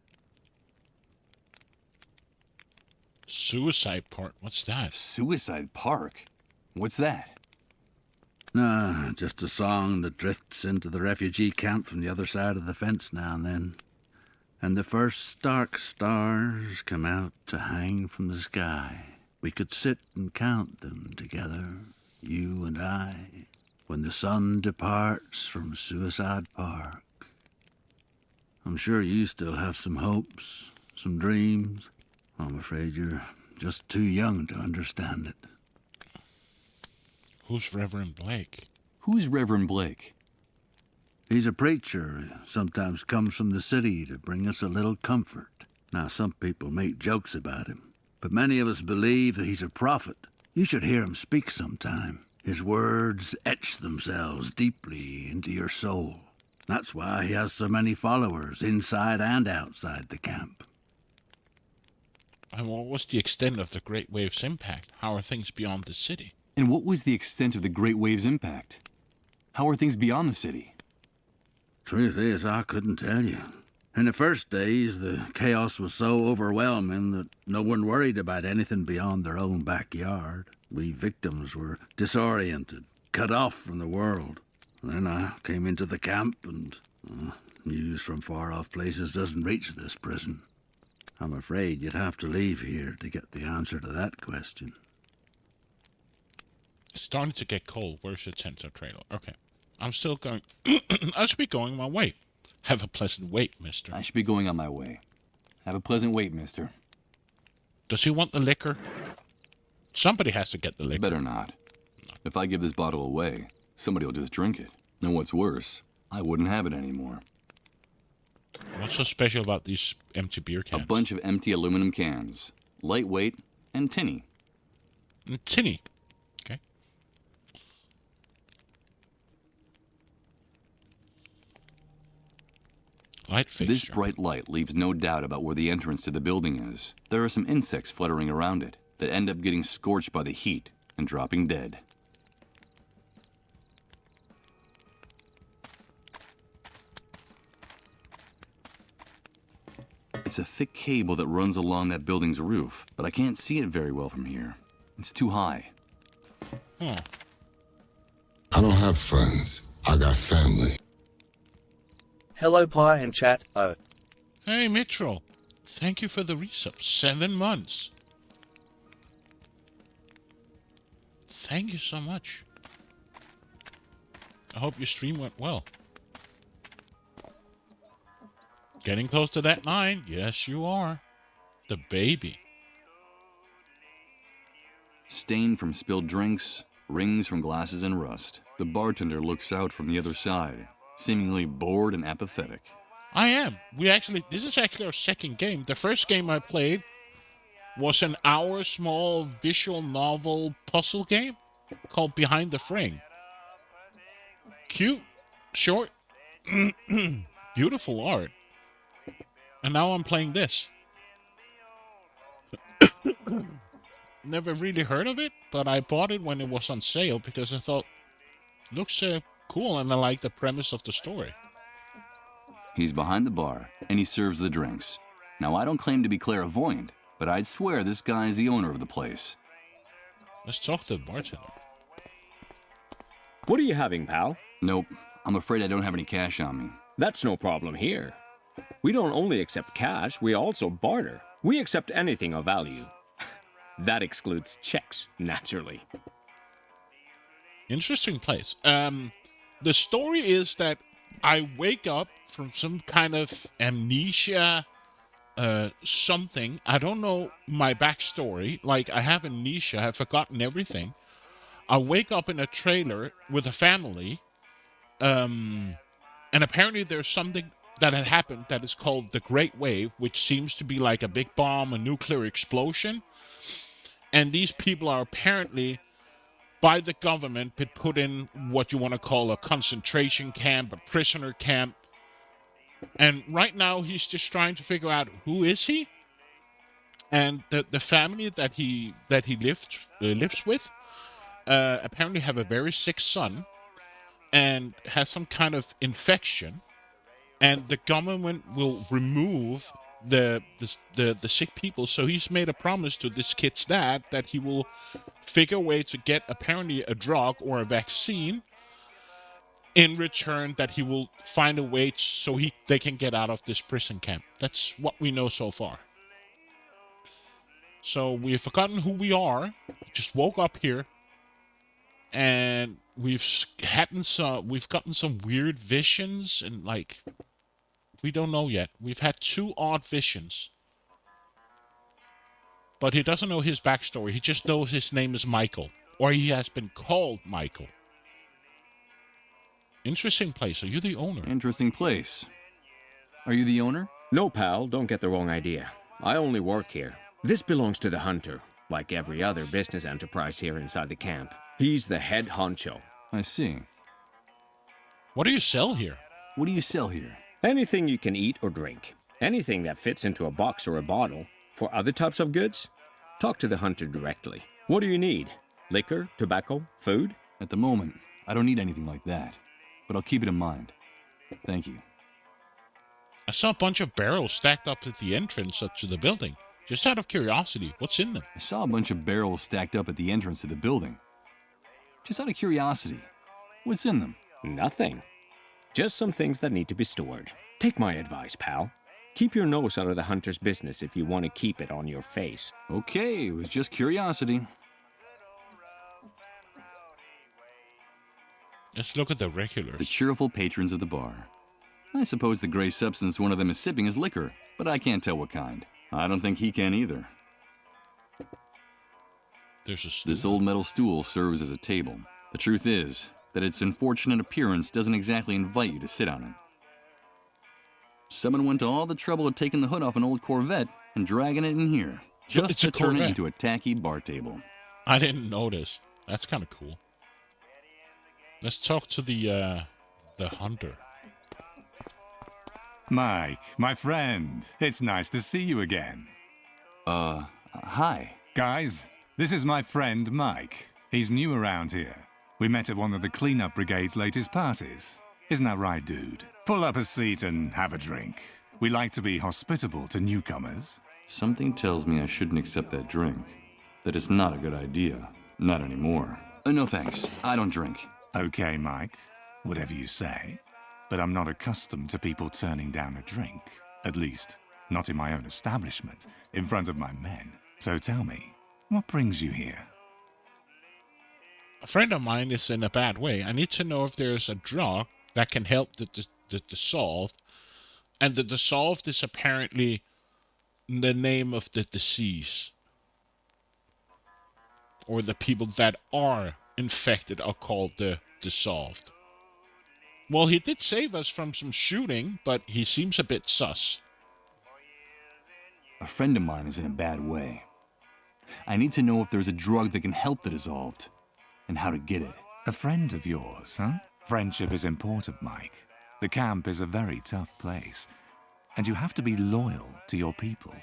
Suicide Park? What's that? Suicide Park? What's that? Nah, just a song that drifts into the refugee camp from the other side of the fence now and then. And the first dark stars come out to hang from the sky. We could sit and count them together, you and I, when the sun departs from Suicide Park. I'm sure you still have some hopes, some dreams. I'm afraid you're just too young to understand it. Who's Reverend Blake? Who's Reverend Blake? He's a preacher who sometimes comes from the city to bring us a little comfort. Now, some people make jokes about him, but many of us believe that he's a prophet. You should hear him speak sometime. His words etch themselves deeply into your soul. That's why he has so many followers inside and outside the camp. And what was the extent of the Great Wave's impact? How are things beyond the city? And what was the extent of the Great Wave's impact? How are things beyond the city? Truth is, I couldn't tell you. In the first days, the chaos was so overwhelming that no one worried about anything beyond their own backyard. We victims were disoriented, cut off from the world. Then I came into the camp and news from far-off places doesn't reach this prison. I'm afraid you'd have to leave here to get the answer to that question. It's starting to get cold. Where's the tent or trailer? Okay. I'm still going... I should be going my way. Have a pleasant wait, mister. I should be going on my way. Have a pleasant wait, mister. Does he want the liquor? Somebody has to get the liquor. Better not. If I give this bottle away, somebody will just drink it. And what's worse, I wouldn't have it anymore. What's so special about these empty beer cans? A bunch of empty aluminum cans. Lightweight and tinny. Tinny. Okay. Light fixture. This bright light leaves no doubt about where the entrance to the building is. There are some insects fluttering around it that end up getting scorched by the heat and dropping dead. It's a thick cable that runs along that building's roof, but I can't see it very well from here. It's too high. Hmm. I don't have friends. I got family. Hello, Pie and chat. Oh. Hey, Mitchell. Thank you for the resub. 7 months. thank you so much. I hope your stream went well. Getting close to that 9. Yes, you are. The baby. Stain from spilled drinks, rings from glasses and rust. The bartender looks out from the other side, seemingly bored and apathetic. I am. This is actually our second game. The first game I played was an hour-small visual novel puzzle game called Behind the Frame. Cute, short, beautiful art. And now I'm playing this. Never really heard of it, but I bought it when it was on sale because I thought, looks cool and I like the premise of the story. He's behind the bar, and he serves the drinks. Now, I don't claim to be clairvoyant, but I'd swear this guy is the owner of the place. Let's talk to the bartender. What are you having, pal? Nope. I'm afraid I don't have any cash on me. That's no problem here. We don't only accept cash, we also barter. We accept anything of value. That excludes checks, naturally. Interesting place. The story is that I wake up from some kind of amnesia, something. I don't know my backstory. Like, I have amnesia. I've forgotten everything. I wake up in a trailer with a family, and apparently there's something that had happened that is called the Great Wave, which seems to be like a big bomb, a nuclear explosion. And these people are apparently, by the government, been put in what you want to call a concentration camp, a prisoner camp. And right now, he's just trying to figure out who is he. And the family that he lives with apparently have a very sick son and has some kind of infection. And the government will remove the sick people. So he's made a promise to this kid's dad that he will figure a way to get apparently a drug or a vaccine. In return, that he will find a way so they can get out of this prison camp. That's what we know so far. So we've forgotten who we are. We just woke up here, and we've gotten some weird visions, and like, we don't know yet. We've had 2 odd visions, but he doesn't know his backstory. He just knows his name is Michael, or he has been called Michael. Interesting place. Are you the owner? Interesting place. Are you the owner? No, pal, don't get the wrong idea. I only work here. This belongs to the hunter, like every other business enterprise here inside the camp. He's the head honcho. I see. What do you sell here? What do you sell here? Anything you can eat or drink. Anything that fits into a box or a bottle. For other types of goods, talk to the hunter directly. What do you need? Liquor, tobacco, food? At the moment, I don't need anything like that. But I'll keep it in mind. Thank you. I saw a bunch of barrels stacked up at the entrance to the building. Just out of curiosity, what's in them? I saw a bunch of barrels stacked up at the entrance to the building. Just out of curiosity, what's in them? Nothing. Just some things that need to be stored. Take my advice, pal. Keep your nose out of the hunter's business if you want to keep it on your face. Okay, it was just curiosity. Let's look at the regulars. The cheerful patrons of the bar. I suppose the gray substance one of them is sipping is liquor, but I can't tell what kind. I don't think he can either. There's a stool. This old metal stool serves as a table. The truth is that its unfortunate appearance doesn't exactly invite you to sit on it. Someone went to all the trouble of taking the hood off an old Corvette and dragging it in here, just to turn it into a tacky bar table. I didn't notice. That's kind of cool. Let's talk to the hunter. Mike, my friend, it's nice to see you again. Hi. Guys, this is my friend Mike. He's new around here. We met at one of the cleanup brigade's latest parties. Isn't that right, dude? Pull up a seat and have a drink. We like to be hospitable to newcomers. Something tells me I shouldn't accept that drink. That it's not a good idea. Not anymore. No thanks. I don't drink. Okay, Mike. Whatever you say. But I'm not accustomed to people turning down a drink. At least, not in my own establishment, in front of my men. So tell me, what brings you here? A friend of mine is in a bad way. I need to know if there's a drug that can help the dissolved. And the dissolved is apparently the name of the disease. Or the people that are infected are called the dissolved. Well, he did save us from some shooting, but he seems a bit sus. A friend of mine is in a bad way. I need to know if there's a drug that can help the dissolved, and how to get it. A friend of yours, huh? Friendship is important, Mike. The camp is a very tough place, and you have to be loyal to your people.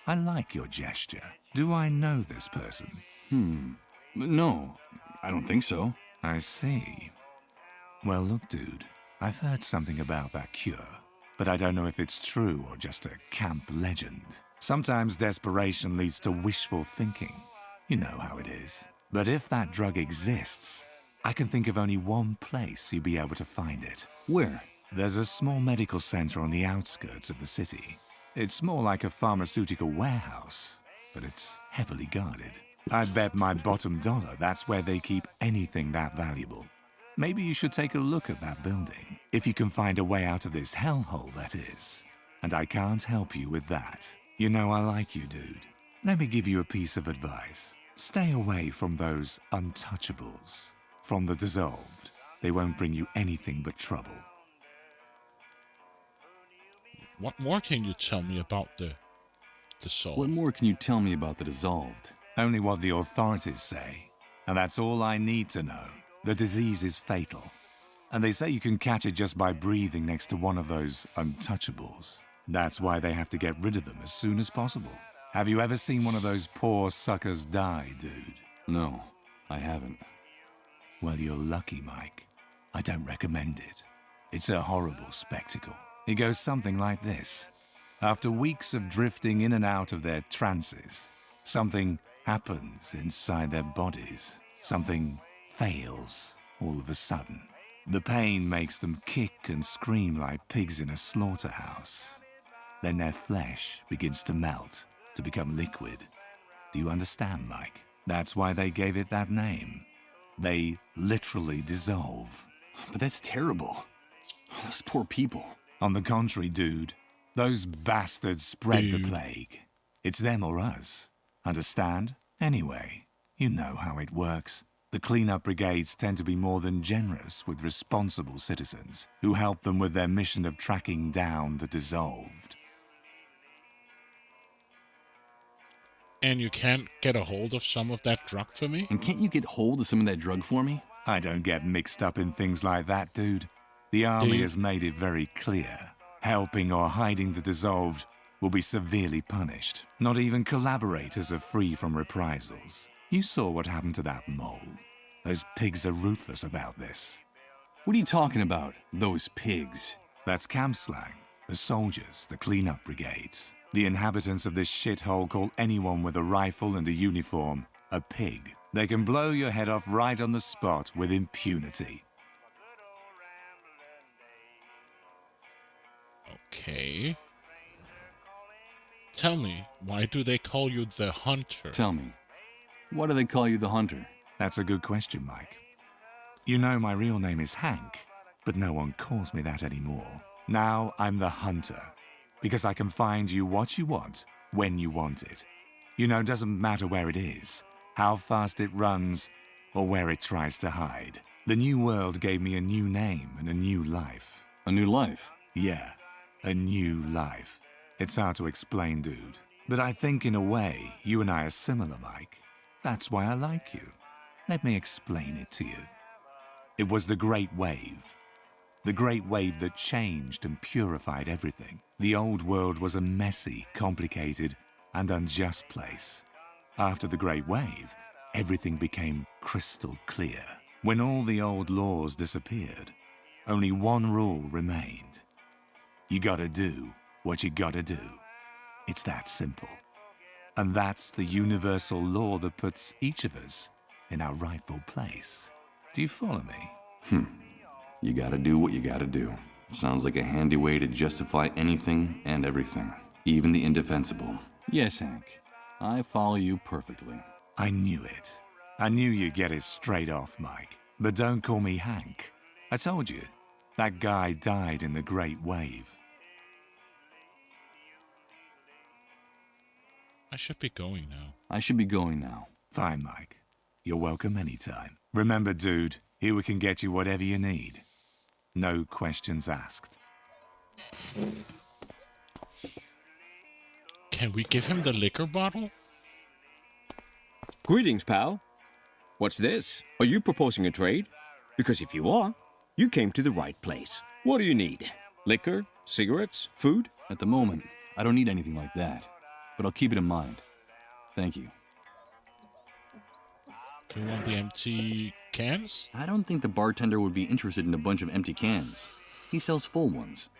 I like your gesture. Do I know this person? No, I don't think so. I see. Well, look, dude, I've heard something about that cure, but I don't know if it's true or just a camp legend. Sometimes desperation leads to wishful thinking. You know how it is. But if that drug exists, I can think of only one place you'd be able to find it. Where? There's a small medical center on the outskirts of the city. It's more like a pharmaceutical warehouse, but it's heavily guarded. I bet my bottom dollar that's where they keep anything that valuable. Maybe you should take a look at that building, if you can find a way out of this hellhole, that is. And I can't help you with that. You know I like you, dude. Let me give you a piece of advice. Stay away from those untouchables. From the dissolved. They won't bring you anything but trouble. What more can you tell me about the dissolved? What more can you tell me about the dissolved? Only what the authorities say. And that's all I need to know. The disease is fatal. And they say you can catch it just by breathing next to one of those untouchables. That's why they have to get rid of them as soon as possible. Have you ever seen one of those poor suckers die, dude? No, I haven't. Well, you're lucky, Mike. I don't recommend it. It's a horrible spectacle. It goes something like this. After weeks of drifting in and out of their trances, something happens inside their bodies. Something fails all of a sudden. The pain makes them kick and scream like pigs in a slaughterhouse. Then their flesh begins to melt, to become liquid. Do you understand, Mike? That's why they gave it that name. They literally dissolve. But that's terrible. Those poor people. On the contrary, dude, those bastards spread the plague. It's them or us. Understand? Anyway, you know how it works. The cleanup brigades tend to be more than generous with responsible citizens who help them with their mission of tracking down the dissolved. And you can't get a hold of some of that drug for me? And can't you get hold of some of that drug for me? I don't get mixed up in things like that, dude. The army has made it very clear. Helping or hiding the dissolved will be severely punished. Not even collaborators are free from reprisals. You saw what happened to that mole. Those pigs are ruthless about this. What are you talking about, those pigs? That's camp slang. The soldiers, the cleanup brigades. The inhabitants of this shithole call anyone with a rifle and a uniform a pig. They can blow your head off right on the spot with impunity. Okay. Tell me, why do they call you the Hunter? Tell me, why do they call you the Hunter? That's a good question, Mike. You know my real name is Hank, but no one calls me that anymore. Now I'm the Hunter, because I can find you what you want, when you want it. You know, it doesn't matter where it is, how fast it runs, or where it tries to hide. The new world gave me a new name and a new life. A new life? Yeah, a new life. It's hard to explain, dude. But I think in a way, you and I are similar, Mike. That's why I like you. Let me explain it to you. It was the Great Wave. The Great Wave that changed and purified everything. The old world was a messy, complicated, and unjust place. After the Great Wave, everything became crystal clear. When all the old laws disappeared, only one rule remained. You gotta do what you gotta do. It's that simple. And that's the universal law that puts each of us in our rightful place. Do you follow me? You gotta do what you gotta do. Sounds like a handy way to justify anything and everything, even the indefensible. Yes, Hank, I follow you perfectly. I knew it. I knew you'd get it straight off, Mike. But don't call me Hank. I told you, that guy died in the Great Wave. I should be going now. I should be going now. Fine, Mike. You're welcome anytime. Remember, dude, here we can get you whatever you need. No questions asked. Can we give him the liquor bottle? Greetings, pal. What's this? Are you proposing a trade? Because if you are, you came to the right place. What do you need? Liquor? Cigarettes? Food? At the moment, I don't need anything like that. But I'll keep it in mind. Thank you. Do you want the empty cans? I don't think the bartender would be interested in a bunch of empty cans. He sells full ones.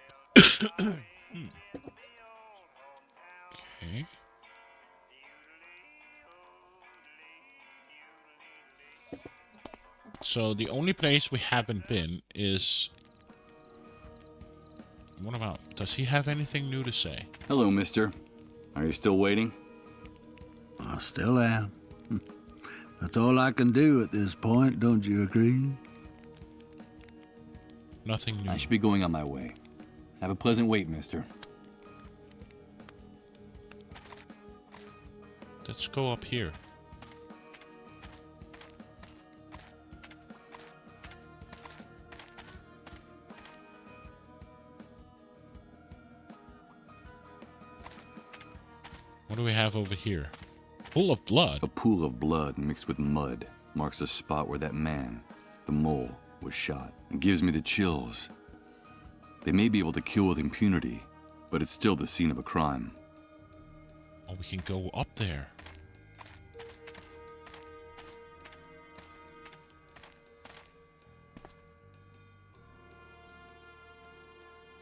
Okay. So the only place we haven't been is... What about... Does he have anything new to say? Hello, mister. Are you still waiting? I still am. That's all I can do at this point, don't you agree? Nothing new. I should be going on my way. Have a pleasant wait, mister. Let's go up here. What do we have over here? Pool of blood? A pool of blood mixed with mud marks the spot where that man, the mole, was shot. It gives me the chills. They may be able to kill with impunity, but it's still the scene of a crime. Oh, we can go up there.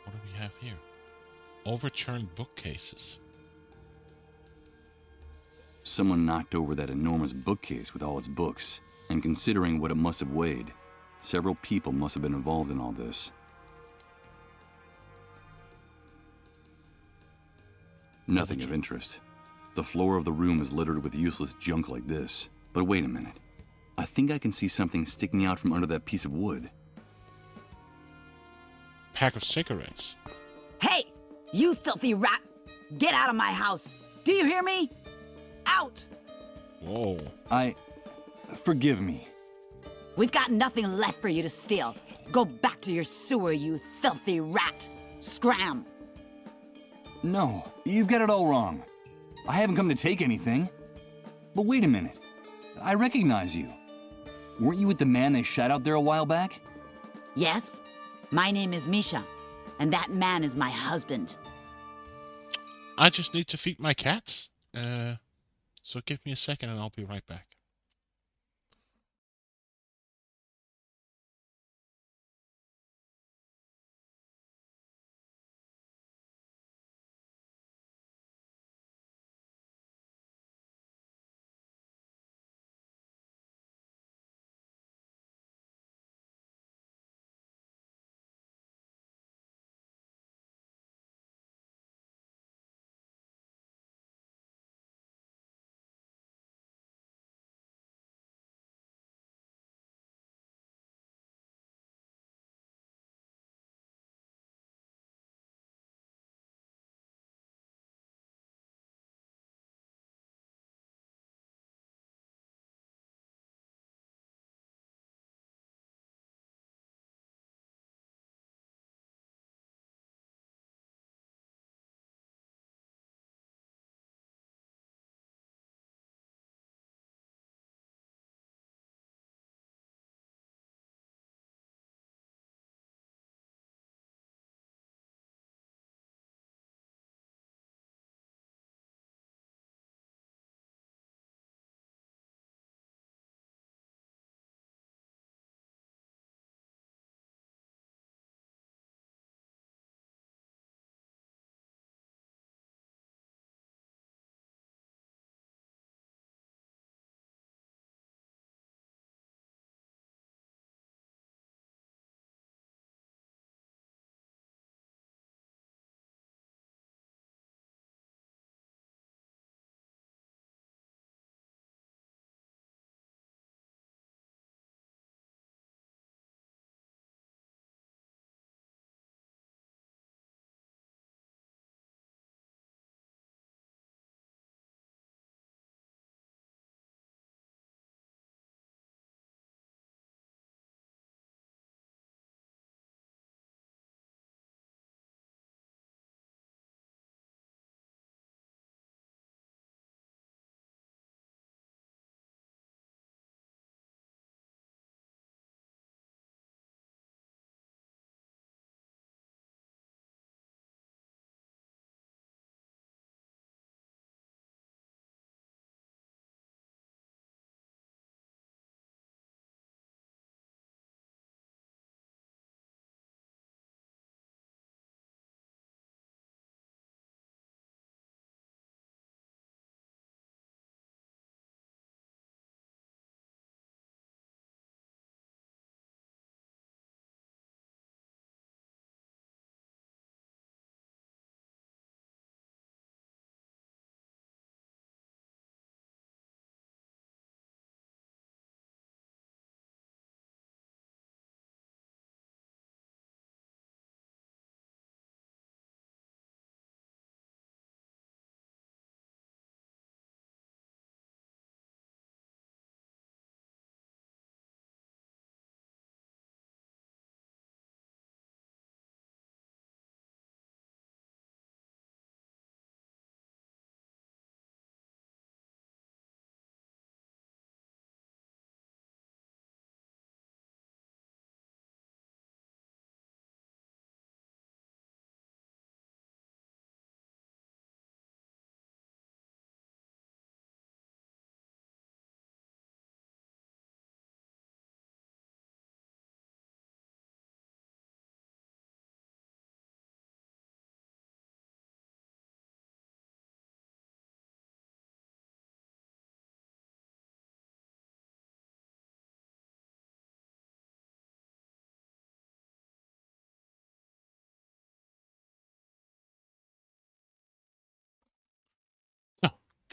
What do we have here? Overturned bookcases. Someone knocked over that enormous bookcase with all its books, and considering what it must have weighed, several people must have been involved in all this. Nothing of interest. The floor of the room is littered with useless junk like this. But wait a minute. I think I can see something sticking out from under that piece of wood. Pack of cigarettes. Hey, you filthy rat! Get out of my house! Do you hear me? Out! Whoa. Forgive me. We've got nothing left for you to steal. Go back to your sewer, you filthy rat! Scram! No, you've got it all wrong. I haven't come to take anything. But wait a minute. I recognize you. Weren't you with the man they shot out there a while back? Yes, my name is Misha, and that man is my husband. I just need to feed my cats. So give me a second and I'll be right back.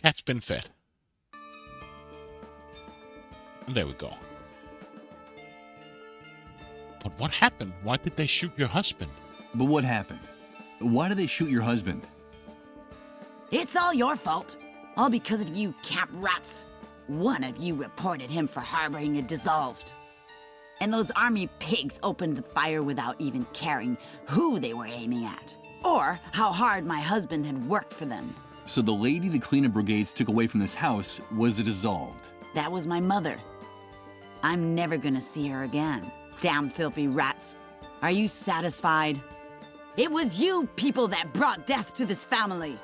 Cat's been fed. And there we go. But what happened? Why did they shoot your husband? But what happened? Why did they shoot your husband? It's all your fault. All because of you camp rats. One of you reported him for harboring a dissolved. And those army pigs opened fire without even caring who they were aiming at. Or how hard my husband had worked for them. So the lady the cleanup brigades took away from this house was a dissolved. That was my mother. I'm never gonna see her again. Damn filthy rats. Are you satisfied? It was you people that brought death to this family.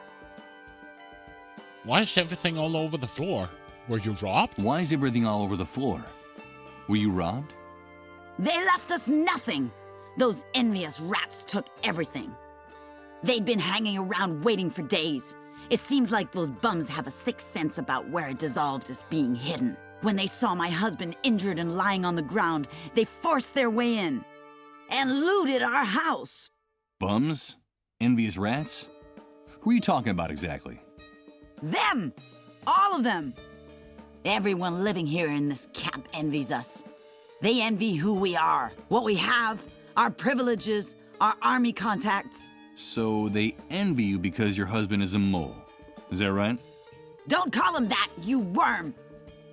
Why is everything all over the floor? Were you robbed? Why is everything all over the floor? Were you robbed? They left us nothing. Those envious rats took everything. They'd been hanging around waiting for days. It seems like those bums have a sixth sense about where a dissolved is being hidden. When they saw my husband injured and lying on the ground, they forced their way in and looted our house. Bums? Envious rats? Who are you talking about exactly? Them! All of them! Everyone living here in this camp envies us. They envy who we are, what we have, our privileges, our army contacts. So they envy you because your husband is a mole. Is that right? Don't call him that, you worm!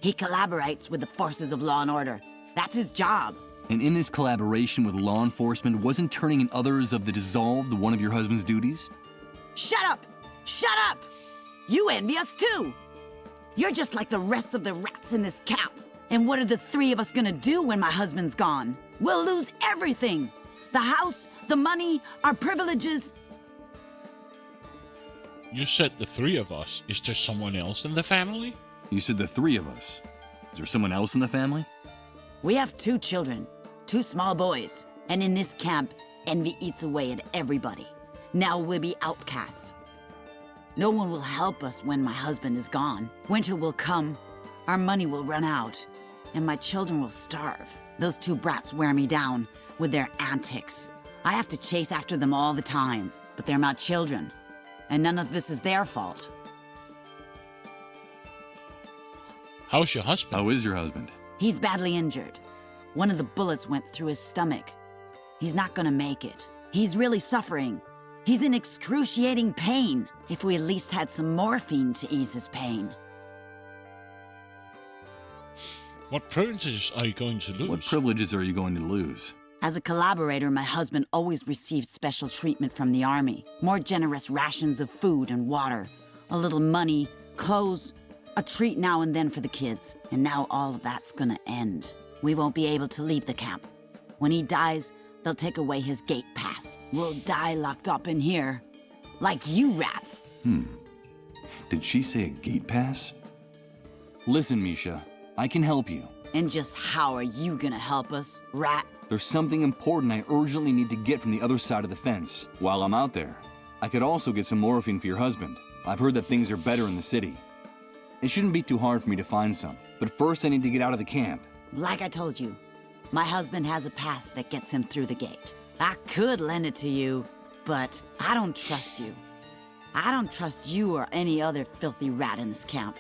He collaborates with the forces of law and order. That's his job. And in his collaboration with law enforcement, wasn't turning in others of the dissolved one of your husband's duties? Shut up! Shut up! You envy us too! You're just like the rest of the rats in this camp. And what are the three of us gonna do when my husband's gone? We'll lose everything. The house, the money, our privileges. You said the three of us. Is there someone else in the family? You said the three of us. Is there someone else in the family? We have 2 children, 2 small boys. And in this camp, envy eats away at everybody. Now we'll be outcasts. No one will help us when my husband is gone. Winter will come, our money will run out, and my children will starve. Those 2 brats wear me down with their antics. I have to chase after them all the time, but they're my children, and none of this is their fault. How's your husband? How is your husband? He's badly injured. One of the bullets went through his stomach. He's not gonna make it. He's really suffering. He's in excruciating pain. If we at least had some morphine to ease his pain. What privileges are you going to lose? What privileges are you going to lose? As a collaborator, my husband always received special treatment from the army. More generous rations of food and water. A little money, clothes, a treat now and then for the kids. And now all of that's gonna end. We won't be able to leave the camp. When he dies, they'll take away his gate pass. We'll die locked up in here. Like you rats. Did she say a gate pass? Listen, Misha, I can help you. And just how are you gonna help us, rat? There's something important I urgently need to get from the other side of the fence. While I'm out there, I could also get some morphine for your husband. I've heard that things are better in the city. It shouldn't be too hard for me to find some. But first I need to get out of the camp. Like I told you, my husband has a pass that gets him through the gate. I could lend it to you, but I don't trust you. I don't trust you or any other filthy rat in this camp.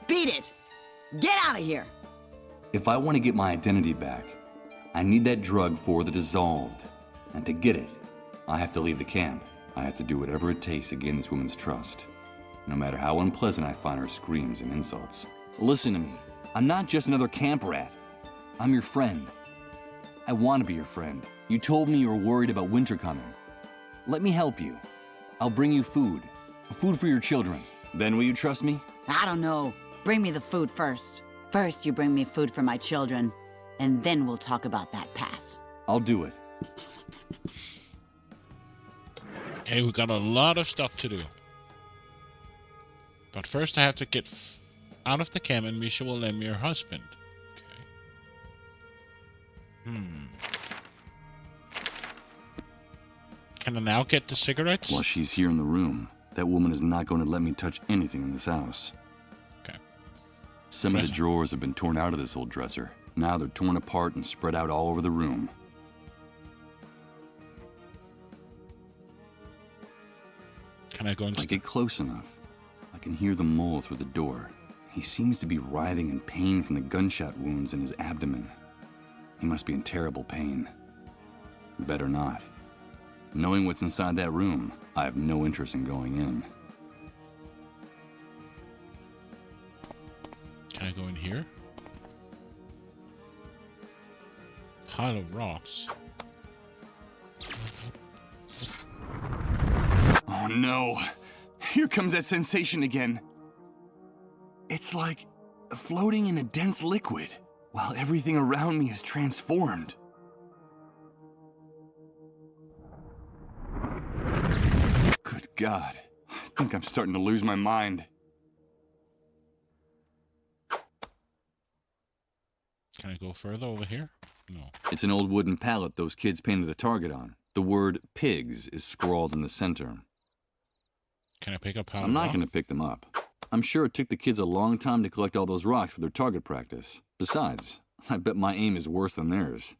Beat it! Get out of here! If I want to get my identity back, I need that drug for the dissolved. And to get it, I have to leave the camp. I have to do whatever it takes to gain this woman's trust. No matter how unpleasant I find her screams and insults. Listen to me. I'm not just another camp rat. I'm your friend. I want to be your friend. You told me you were worried about winter coming. Let me help you. I'll bring you food. Food for your children. Then will you trust me? I don't know. Bring me the food first. First you bring me food for my children, and then we'll talk about that pass. I'll do it. Okay, we got a lot of stuff to do. But first I have to get out of the camp and Misha will lend me her husband. Okay. Can I now get the cigarettes? While she's here in the room, that woman is not going to let me touch anything in this house. Okay. Some of the drawers have been torn out of this old dresser. Now they're torn apart and spread out all over the room. Can I go and get close enough? I can hear the mole through the door. He seems to be writhing in pain from the gunshot wounds in his abdomen. He must be in terrible pain. Better not. Knowing what's inside that room, I have no interest in going in. Can I go in here? Pile of rocks. Oh no! Here comes that sensation again. It's like floating in a dense liquid, while everything around me is transformed. Good God. I think I'm starting to lose my mind. Can I go further over here? No. It's an old wooden pallet those kids painted a target on. The word pigs is scrawled in the center. Can I pick up how? I'm not going to pick them up. I'm sure it took the kids a long time to collect all those rocks for their target practice. Besides, I bet my aim is worse than theirs.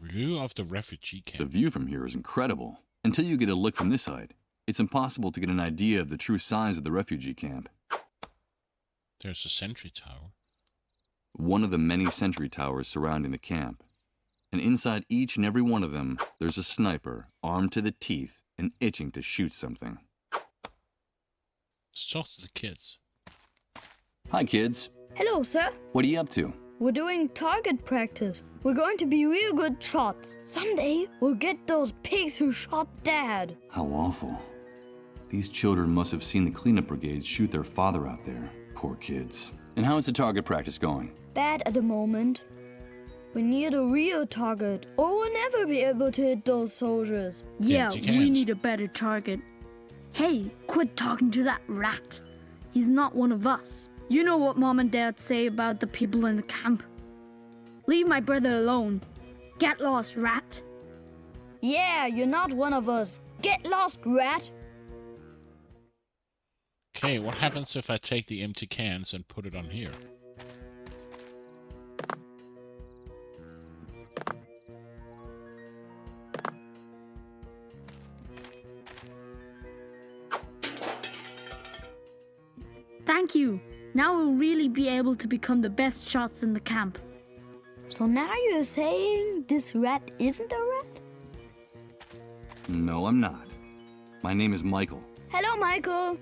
View of the refugee camp. The view from here is incredible. Until you get a look from this side, it's impossible to get an idea of the true size of the refugee camp. There's a sentry tower. One of the many sentry towers surrounding the camp. And inside each and every one of them, there's a sniper, armed to the teeth and itching to shoot something. Let's talk to the kids. Hi, kids. Hello, sir. What are you up to? We're doing target practice. We're going to be real good shots. Someday, we'll get those pigs who shot Dad. How awful. These children must have seen the cleanup brigades shoot their father out there. Poor kids. And how is the target practice going? Bad at the moment. We need a real target, or we'll never be able to hit those soldiers. Yeah, we need a better target. Hey, quit talking to that rat. He's not one of us. You know what Mom and Dad say about the people in the camp. Leave my brother alone. Get lost, rat. Yeah, you're not one of us. Get lost, rat. Okay, what happens if I take the empty cans and put it on here? Thank you. Now we'll really be able to become the best shots in the camp. So now you're saying this rat isn't a rat? No, I'm not. My name is Michael. Hello, Michael.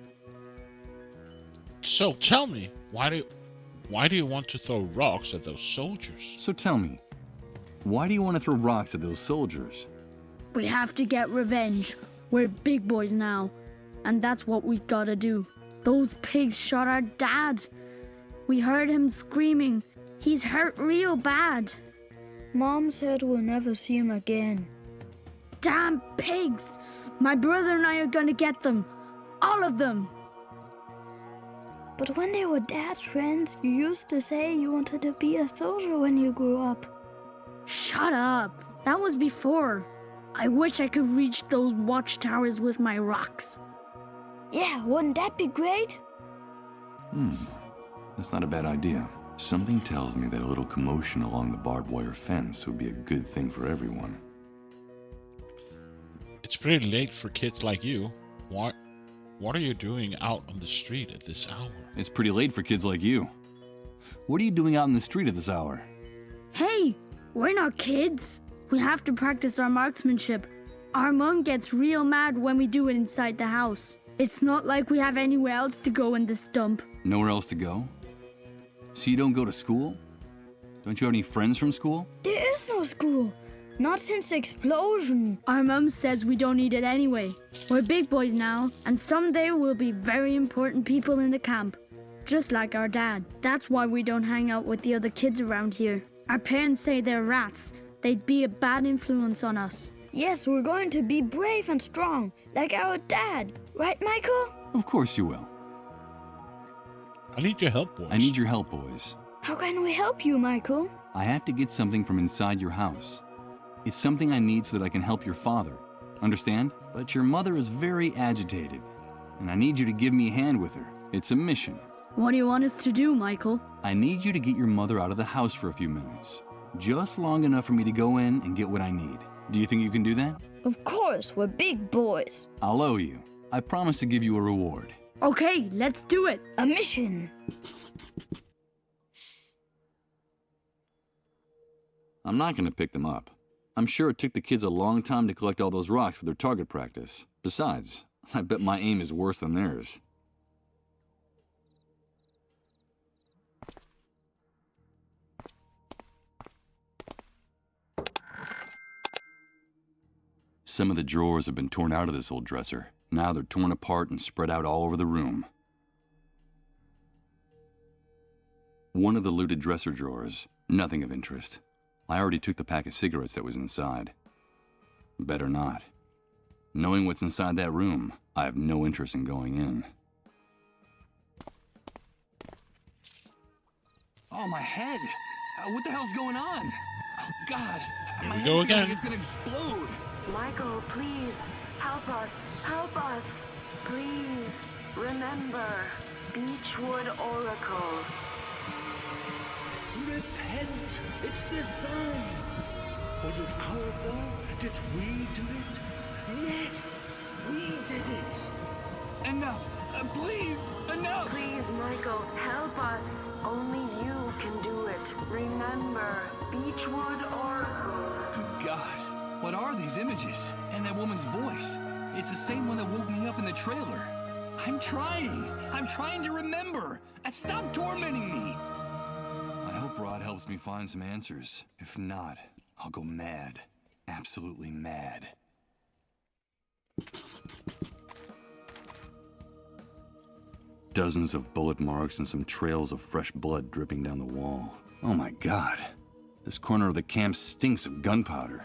So tell me, why do you want to throw rocks at those soldiers? So tell me, why do you want to throw rocks at those soldiers? We have to get revenge. We're big boys now, and that's what we gotta do. Those pigs shot our dad. We heard him screaming. He's hurt real bad. Mom said we'll never see him again. Damn pigs! My brother and I are gonna get them. All of them. But when they were Dad's friends, you used to say you wanted to be a soldier when you grew up. Shut up. That was before. I wish I could reach those watchtowers with my rocks. Yeah, wouldn't that be great? That's not a bad idea. Something tells me that a little commotion along the barbed wire fence would be a good thing for everyone. It's pretty late for kids like you. What are you doing out on the street at this hour? It's pretty late for kids like you. What are you doing out in the street at this hour? Hey, we're not kids. We have to practice our marksmanship. Our mom gets real mad when we do it inside the house. It's not like we have anywhere else to go in this dump. Nowhere else to go? So you don't go to school? Don't you have any friends from school? There is no school. Not since the explosion. Our mom says we don't need it anyway. We're big boys now, and someday we'll be very important people in the camp. Just like our dad. That's why we don't hang out with the other kids around here. Our parents say they're rats. They'd be a bad influence on us. Yes, we're going to be brave and strong, like our dad. Right, Michael? Of course you will. I need your help, boys. I need your help, boys. How can we help you, Michael? I have to get something from inside your house. It's something I need so that I can help your father. Understand? But your mother is very agitated, and I need you to give me a hand with her. It's a mission. What do you want us to do, Michael? I need you to get your mother out of the house for a few minutes. Just long enough for me to go in and get what I need. Do you think you can do that? Of course, we're big boys. I'll owe you. I promise to give you a reward. Okay, let's do it. A mission. I'm not going to pick them up. I'm sure it took the kids a long time to collect all those rocks for their target practice. Besides, I bet my aim is worse than theirs. Some of the drawers have been torn out of this old dresser. Now they're torn apart and spread out all over the room. One of the looted dresser drawers, nothing of interest. I already took the pack of cigarettes that was inside. Better not. Knowing what's inside that room, I have no interest in going in. Oh, my head! What the hell's going on? Oh, God! Here My we head go feels again. like it's gonna explode! Michael, please, help us. Help us. Please, remember, Beechwood Oracle. Repent! It's the sun! Was it our fault? Did we do it? Yes! We did it! Enough! Please! Enough! Please, Michael, help us. Only you can do it. Remember, Beechwood Oracle. Good God! What are these images? And that woman's voice? It's the same one that woke me up in the trailer. I'm trying! I'm trying to remember! And stop tormenting me! I hope Rod helps me find some answers. If not, I'll go mad. Absolutely mad. Dozens of bullet marks and some trails of fresh blood dripping down the wall. Oh my God. This corner of the camp stinks of gunpowder.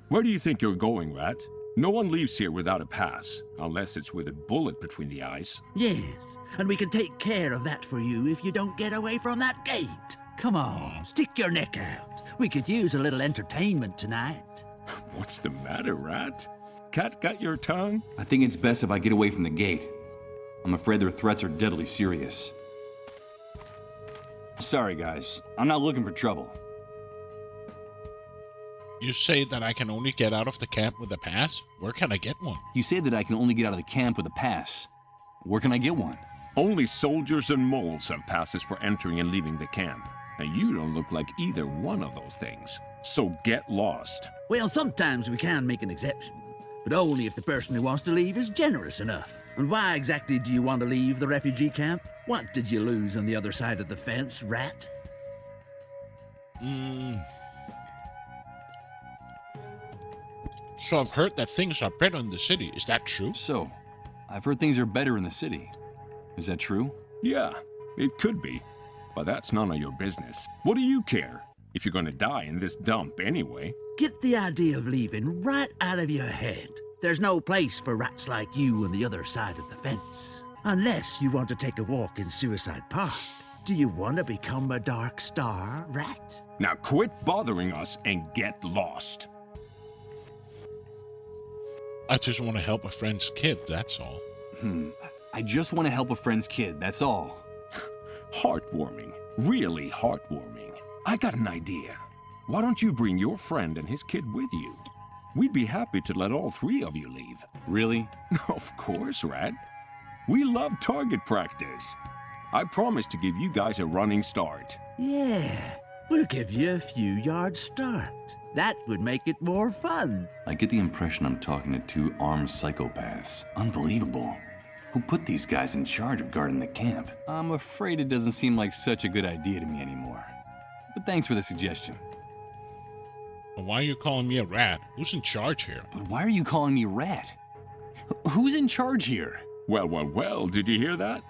Where do you think you're going, Rat? No one leaves here without a pass, unless it's with a bullet between the eyes. Yes, and we can take care of that for you if you don't get away from that gate. Come on, stick your neck out. We could use a little entertainment tonight. What's the matter, Rat? Cat got your tongue? I think it's best if I get away from the gate. I'm afraid their threats are deadly serious. Sorry, guys. I'm not looking for trouble. You say that I can only get out of the camp with a pass? Where can I get one? You say that I can only get out of the camp with a pass. Where can I get one? Only soldiers and moles have passes for entering and leaving the camp. And you don't look like either one of those things. So get lost. Well, sometimes we can make an exception, but only if the person who wants to leave is generous enough. And why exactly do you want to leave the refugee camp? What did you lose on the other side of the fence, Rat? So I've heard that things are better in the city. Is that true? So, I've heard things are better in the city. Is that true? Yeah, it could be. But that's none of your business. What do you care? If you're gonna die in this dump anyway. Get the idea of leaving right out of your head. There's no place for rats like you on the other side of the fence. Unless you want to take a walk in Suicide Park. Do you want to become a Dark Star, Rat? Now quit bothering us and get lost. I just want to help a friend's kid, that's all. I just want to help a friend's kid, that's all. Heartwarming. Really heartwarming. I got an idea. Why don't you bring your friend and his kid with you? We'd be happy to let all three of you leave. Really? Of course, Rat. We love target practice. I promise to give you guys a running start. Yeah, we'll give you a few yards start. That would make it more fun. I get the impression I'm talking to two armed psychopaths. Unbelievable. Who put these guys in charge of guarding the camp? I'm afraid it doesn't seem like such a good idea to me anymore. But thanks for the suggestion. Well, why are you calling me a rat? Who's in charge here? But why are you calling me Rat? Who's in charge here? Well, did you hear that?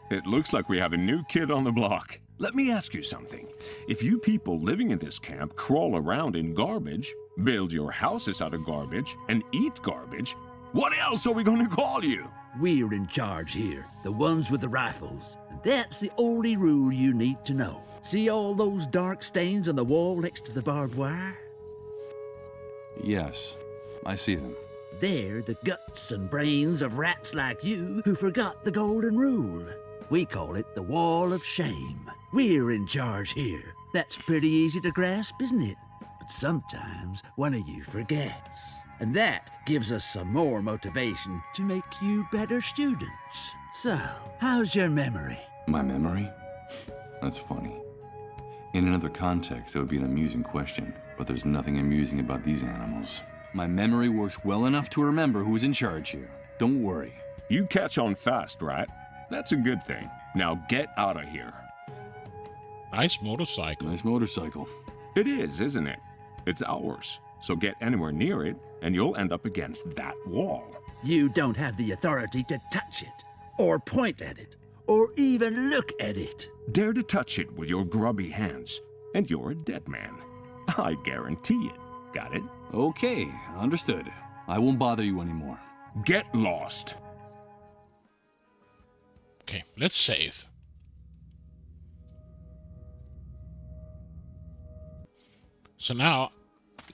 It looks like we have a new kid on the block. Let me ask you something. If you people living in this camp crawl around in garbage, build your houses out of garbage, and eat garbage, what else are we going to call you? We're in charge here, the ones with the rifles. And that's the only rule you need to know. See all those dark stains on the wall next to the barbed wire? Yes, I see them. They're the guts and brains of rats like you who forgot the golden rule. We call it the Wall of Shame. We're in charge here. That's pretty easy to grasp, isn't it? But sometimes one of you forgets. And that gives us some more motivation to make you better students. So, how's your memory? My memory? That's funny. In another context, that would be an amusing question, but there's nothing amusing about these animals. My memory works well enough to remember who's in charge here. Don't worry. You catch on fast, right? That's a good thing. Now get out of here. Nice motorcycle. Nice motorcycle. It is, isn't it? It's ours. So get anywhere near it, and you'll end up against that wall. You don't have the authority to touch it, or point at it, or even look at it. Dare to touch it with your grubby hands, and you're a dead man. I guarantee it. Got it? Okay, understood. I won't bother you anymore. Get lost. Okay, let's save. So now,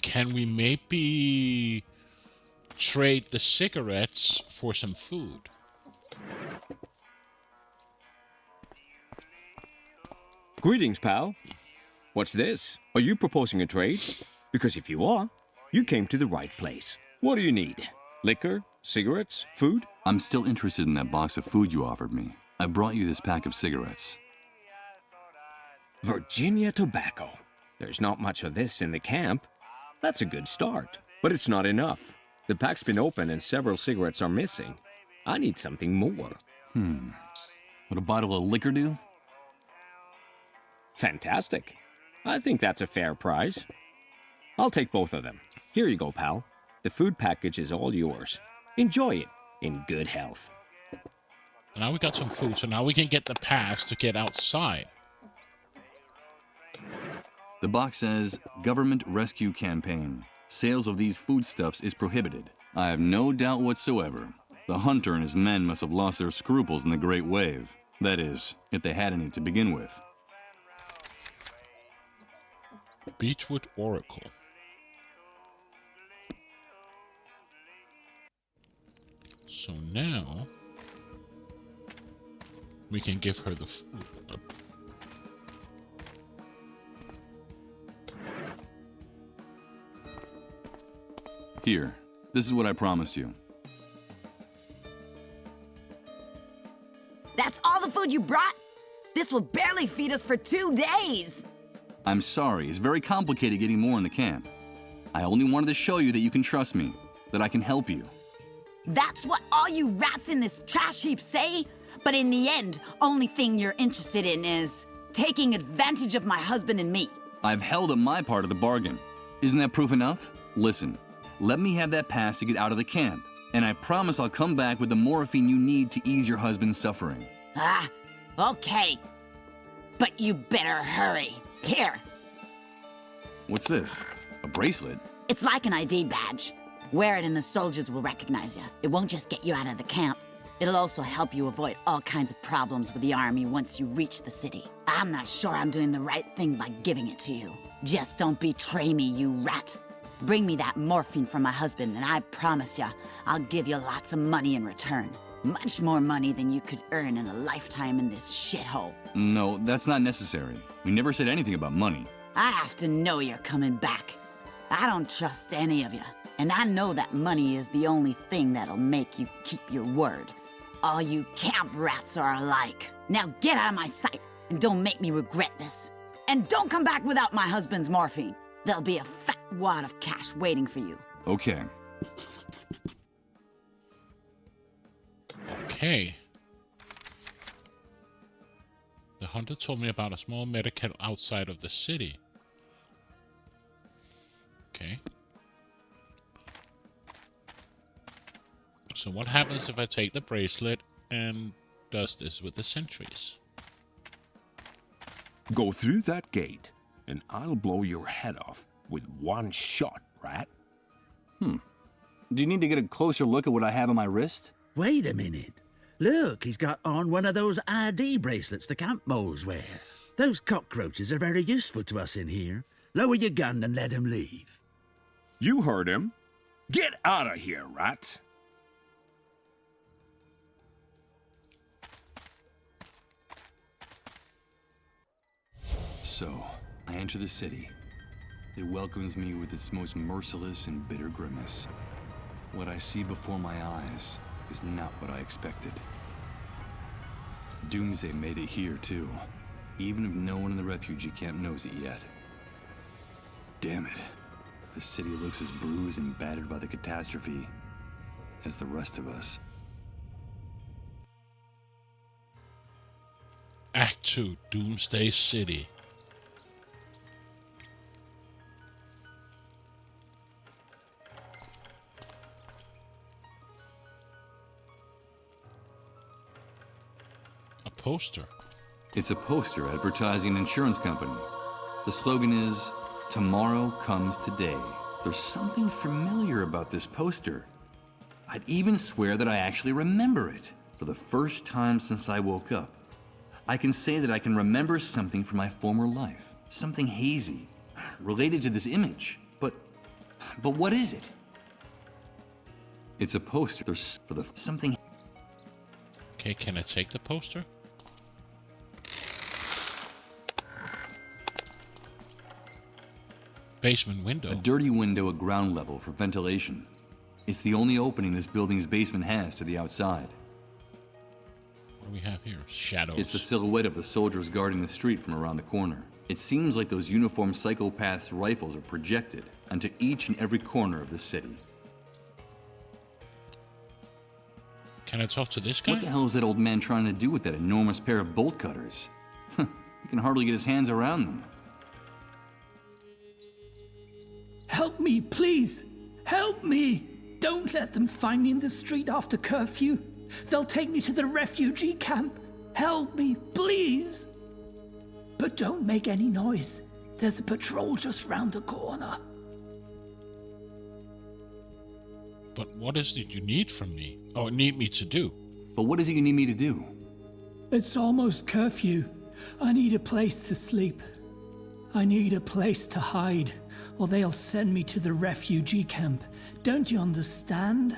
can we maybe trade the cigarettes for some food? Greetings, pal. What's this? Are you proposing a trade? Because if you are, you came to the right place. What do you need? Liquor? Cigarettes? Food? I'm still interested in that box of food you offered me. I brought you this pack of cigarettes. Virginia tobacco. There's not much of this in the camp. That's a good start, but it's not enough. The pack's been open and several cigarettes are missing. I need something more. Would a bottle of liquor do? Fantastic. I think that's a fair price. I'll take both of them. Here you go, pal. The food package is all yours. Enjoy it in good health. Now we got some food, so now we can get the pass to get outside. The box says, Government Rescue Campaign. Sales of these foodstuffs is prohibited. I have no doubt whatsoever. The hunter and his men must have lost their scruples in the Great Wave. That is, if they had any to begin with. Beechwood Oracle. So now we can give her the food. Here, this is what I promised you. That's all the food you brought? This will barely feed us for 2 days. I'm sorry, it's very complicated getting more in the camp. I only wanted to show you that you can trust me, that I can help you. That's what all you rats in this trash heap say? But in the end, only thing you're interested in is taking advantage of my husband and me. I've held up my part of the bargain. Isn't that proof enough? Listen, let me have that pass to get out of the camp, and I promise I'll come back with the morphine you need to ease your husband's suffering. Ah, okay. But you better hurry. Here. What's this? A bracelet? It's like an ID badge. Wear it and the soldiers will recognize you. It won't just get you out of the camp. It'll also help you avoid all kinds of problems with the army once you reach the city. I'm not sure I'm doing the right thing by giving it to you. Just don't betray me, you rat. Bring me that morphine from my husband, and I promise you, I'll give you lots of money in return. Much more money than you could earn in a lifetime in this shithole. No, that's not necessary. We never said anything about money. I have to know you're coming back. I don't trust any of you, and I know that money is the only thing that'll make you keep your word. All you camp rats are alike. Now get out of my sight, and don't make me regret this. And don't come back without my husband's morphine. There'll be a fat wad of cash waiting for you. Okay. Okay. The hunter told me about a small medikit outside of the city. Okay. So what happens if I take the bracelet and does this with the sentries? Go through that gate, and I'll blow your head off with one shot, rat. Do you need to get a closer look at what I have on my wrist? Wait a minute. Look, he's got on one of those ID bracelets the camp moles wear. Those cockroaches are very useful to us in here. Lower your gun and let him leave. You heard him. Get out of here, rat. so, I enter the city. It welcomes me with its most merciless and bitter grimace. What I see before my eyes is not what I expected. Doomsday made it here, too, even if no one in the refugee camp knows it yet. Damn it. The city looks as bruised and battered by the catastrophe as the rest of us. Act 2, Doomsday City. A poster. It's a poster advertising an insurance company. The slogan is, "Tomorrow comes today." There's something familiar about this poster. I'd even swear that I actually remember it. For the first time since I woke up, I can say that I can remember something from my former life. Something hazy, related to this image. But what is it? It's a poster for the something. Okay, can I take the poster? Basement window. A dirty window at ground level for ventilation. It's the only opening this building's basement has to the outside. What do we have here? Shadows. It's the silhouette of the soldiers guarding the street from around the corner. It seems like those uniformed psychopaths' rifles are projected onto each and every corner of the city. Can I talk to this guy? What the hell is that old man trying to do with that enormous pair of bolt cutters? He can hardly get his hands around them. Help me, please! Help me! Don't let them find me in the street after curfew. They'll take me to the refugee camp. Help me, please! But don't make any noise. There's a patrol just round the corner. But what is it you need from me? Or need me to do? But what is it you need me to do? It's almost curfew. I need a place to sleep. I need a place to hide, or they'll send me to the refugee camp. Don't you understand?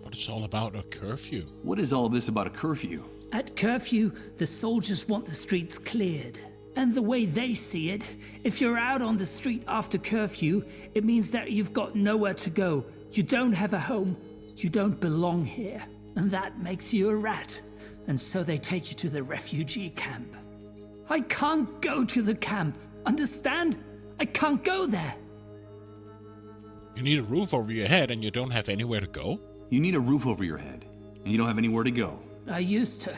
But it's all about a curfew. What is all this about a curfew? At curfew, the soldiers want the streets cleared. And the way they see it, if you're out on the street after curfew, it means that you've got nowhere to go. You don't have a home. You don't belong here. And that makes you a rat. And so they take you to the refugee camp. I can't go to the camp. Understand? I can't go there. You need a roof over your head and you don't have anywhere to go? You need a roof over your head, and you don't have anywhere to go. I used to,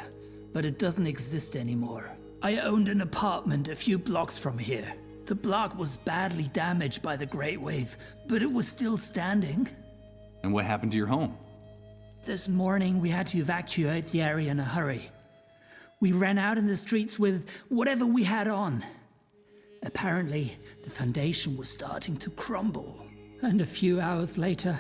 but it doesn't exist anymore. I owned an apartment a few blocks from here. The block was badly damaged by the Great Wave, but it was still standing. And what happened to your home? This morning we had to evacuate the area in a hurry. We ran out in the streets with whatever we had on. Apparently, the foundation was starting to crumble. And a few hours later,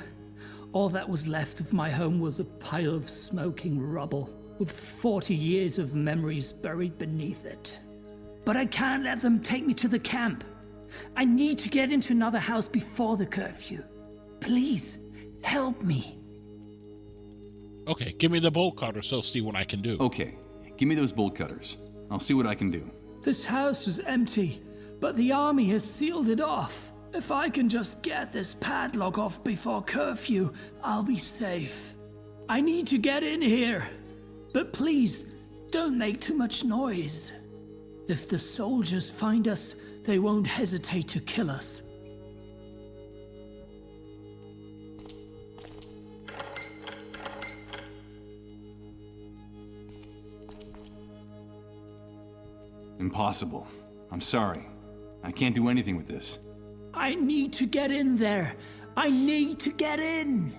all that was left of my home was a pile of smoking rubble, with 40 years of memories buried beneath it. But I can't let them take me to the camp. I need to get into another house before the curfew. Please, help me. Okay, give me the bolt cutter so I'll see what I can do. Okay, give me those bolt cutters. I'll see what I can do. This house was empty, but the army has sealed it off. If I can just get this padlock off before curfew, I'll be safe. I need to get in here. But please, don't make too much noise. If the soldiers find us, they won't hesitate to kill us. Impossible. I'm sorry. I can't do anything with this. I need to get in there. I need to get in.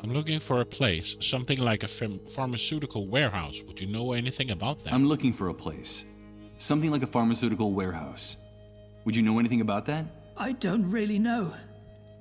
I'm looking for a place, something like a pharmaceutical warehouse. Would you know anything about that? I'm looking for a place. Something like a pharmaceutical warehouse. Would you know anything about that? I don't really know.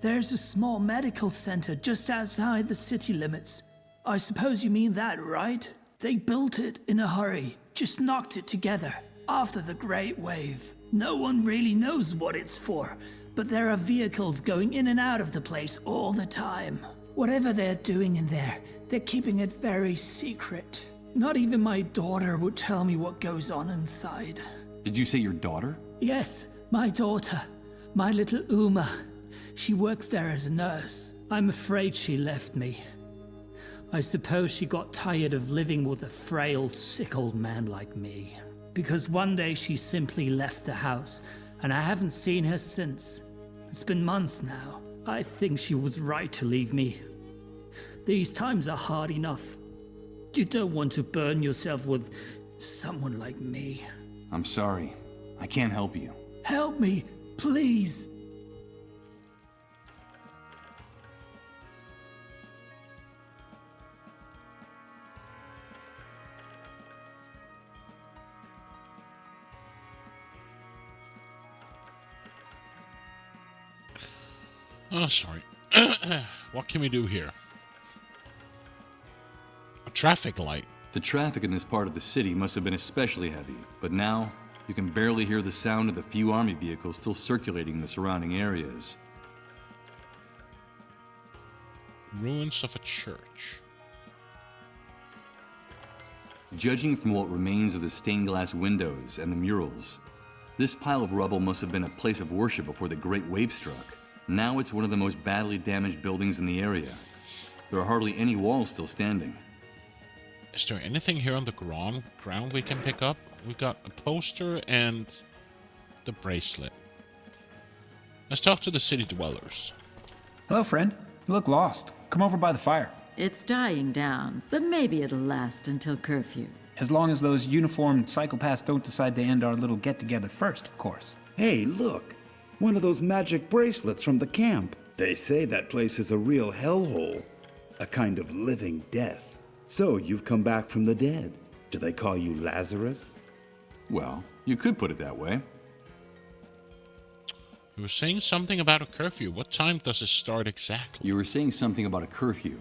There's a small medical center just outside the city limits. I suppose you mean that, right? They built it in a hurry, just knocked it together after the Great Wave. No one really knows what it's for, but there are vehicles going in and out of the place all the time. Whatever they're doing in there, they're keeping it very secret. Not even my daughter would tell me what goes on inside. Did you say your daughter? Yes, my daughter. My little Uma. She works there as a nurse. I'm afraid she left me. I suppose she got tired of living with a frail, sick old man like me. Because one day she simply left the house, and I haven't seen her since. It's been months now. I think she was right to leave me. These times are hard enough. You don't want to burn yourself with someone like me. I'm sorry. I can't help you. Help me, please. Oh, sorry. What can we do here? A traffic light. The traffic in this part of the city must have been especially heavy, but now you can barely hear the sound of the few army vehicles still circulating in the surrounding areas. Ruins of a church. Judging from what remains of the stained glass windows and the murals, this pile of rubble must have been a place of worship before the Great Wave struck. Now it's one of the most badly damaged buildings in the area. There are hardly any walls still standing. Is there anything here on the ground we can pick up? We got a poster and the bracelet. Let's talk to the city dwellers. Hello, friend. You look lost. Come over by the fire. It's dying down, but maybe it'll last until curfew. As long as those uniformed psychopaths don't decide to end our little get-together first, of course. Hey, look! One of those magic bracelets from the camp. They say that place is a real hellhole. A kind of living death. So, you've come back from the dead. Do they call you Lazarus? Well, you could put it that way. You were saying something about a curfew. What time does it start exactly? You were saying something about a curfew.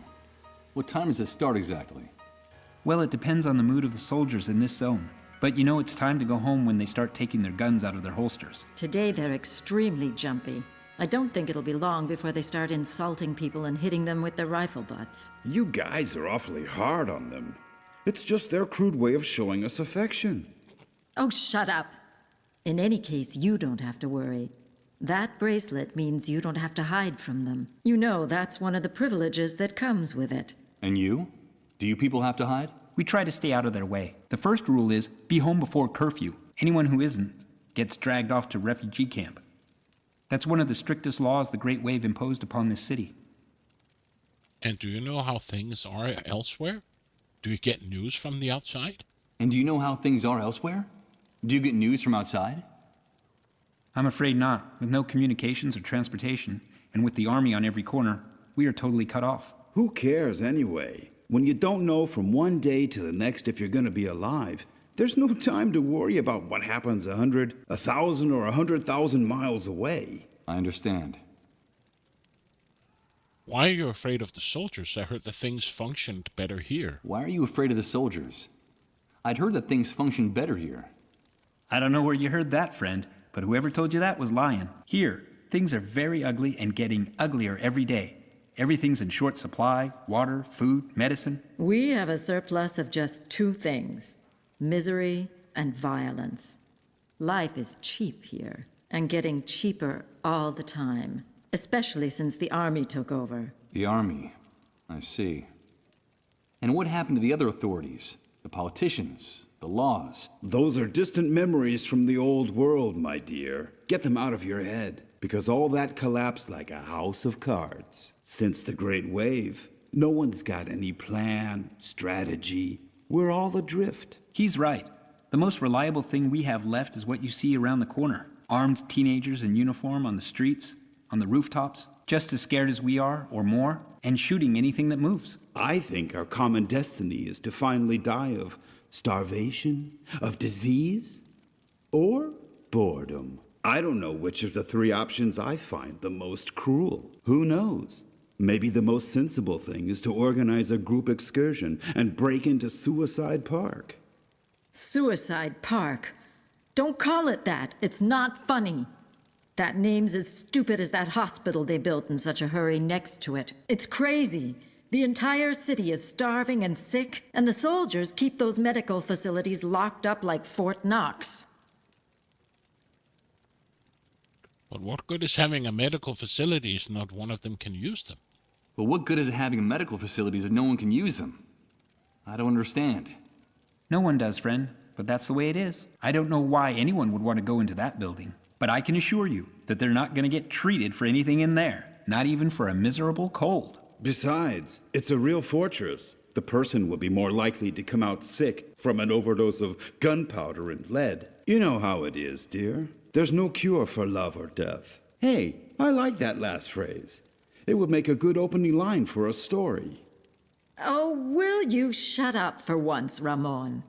What time does it start exactly? Well, it depends on the mood of the soldiers in this zone. But you know it's time to go home when they start taking their guns out of their holsters. Today they're extremely jumpy. I don't think it'll be long before they start insulting people and hitting them with their rifle butts. You guys are awfully hard on them. It's just their crude way of showing us affection. Oh, shut up. In any case, you don't have to worry. That bracelet means you don't have to hide from them. You know that's one of the privileges that comes with it. And you? Do you people have to hide? We try to stay out of their way. The first rule is be home before curfew. Anyone who isn't gets dragged off to refugee camp. That's one of the strictest laws the Great Wave imposed upon this city. And do you know how things are elsewhere? Do you get news from the outside? And do you know how things are elsewhere? Do you get news from outside? I'm afraid not. With no communications or transportation, and with the army on every corner, we are totally cut off. Who cares anyway? When you don't know from one day to the next if you're gonna be alive, there's no time to worry about what happens 100, 1,000, or 100,000 miles away. I understand. Why are you afraid of the soldiers? I heard that things functioned better here. Why are you afraid of the soldiers? I'd heard that things functioned better here. I don't know where you heard that, friend, but whoever told you that was lying. Here, things are very ugly and getting uglier every day. Everything's in short supply: water, food, medicine. We have a surplus of just two things: misery and violence. Life is cheap here, and getting cheaper all the time, especially since the army took over. The army. I see. And what happened to the other authorities? The politicians? The laws? Those are distant memories from the old world, my dear. Get them out of your head, because all that collapsed like a house of cards. Since the Great Wave, no one's got any plan, strategy. We're all adrift. He's right. The most reliable thing we have left is what you see around the corner. Armed teenagers in uniform on the streets, on the rooftops, just as scared as we are, or more, and shooting anything that moves. I think our common destiny is to finally die of starvation, of disease, or boredom. I don't know which of the three options I find the most cruel. Who knows? Maybe the most sensible thing is to organize a group excursion and break into Suicide Park. Suicide Park? Don't call it that. It's not funny. That name's as stupid as that hospital they built in such a hurry next to it. It's crazy. The entire city is starving and sick, and the soldiers keep those medical facilities locked up like Fort Knox. But what good is having a medical facility if not one of them can use them? But what good is it having medical facilities if no one can use them? I don't understand. No one does, friend, but that's the way it is. I don't know why anyone would want to go into that building, but I can assure you that they're not going to get treated for anything in there, not even for a miserable cold. Besides, it's a real fortress. The person will be more likely to come out sick from an overdose of gunpowder and lead. You know how it is, dear. There's no cure for love or death. Hey, I like that last phrase. It would make a good opening line for a story. Oh, will you shut up for once, Ramon?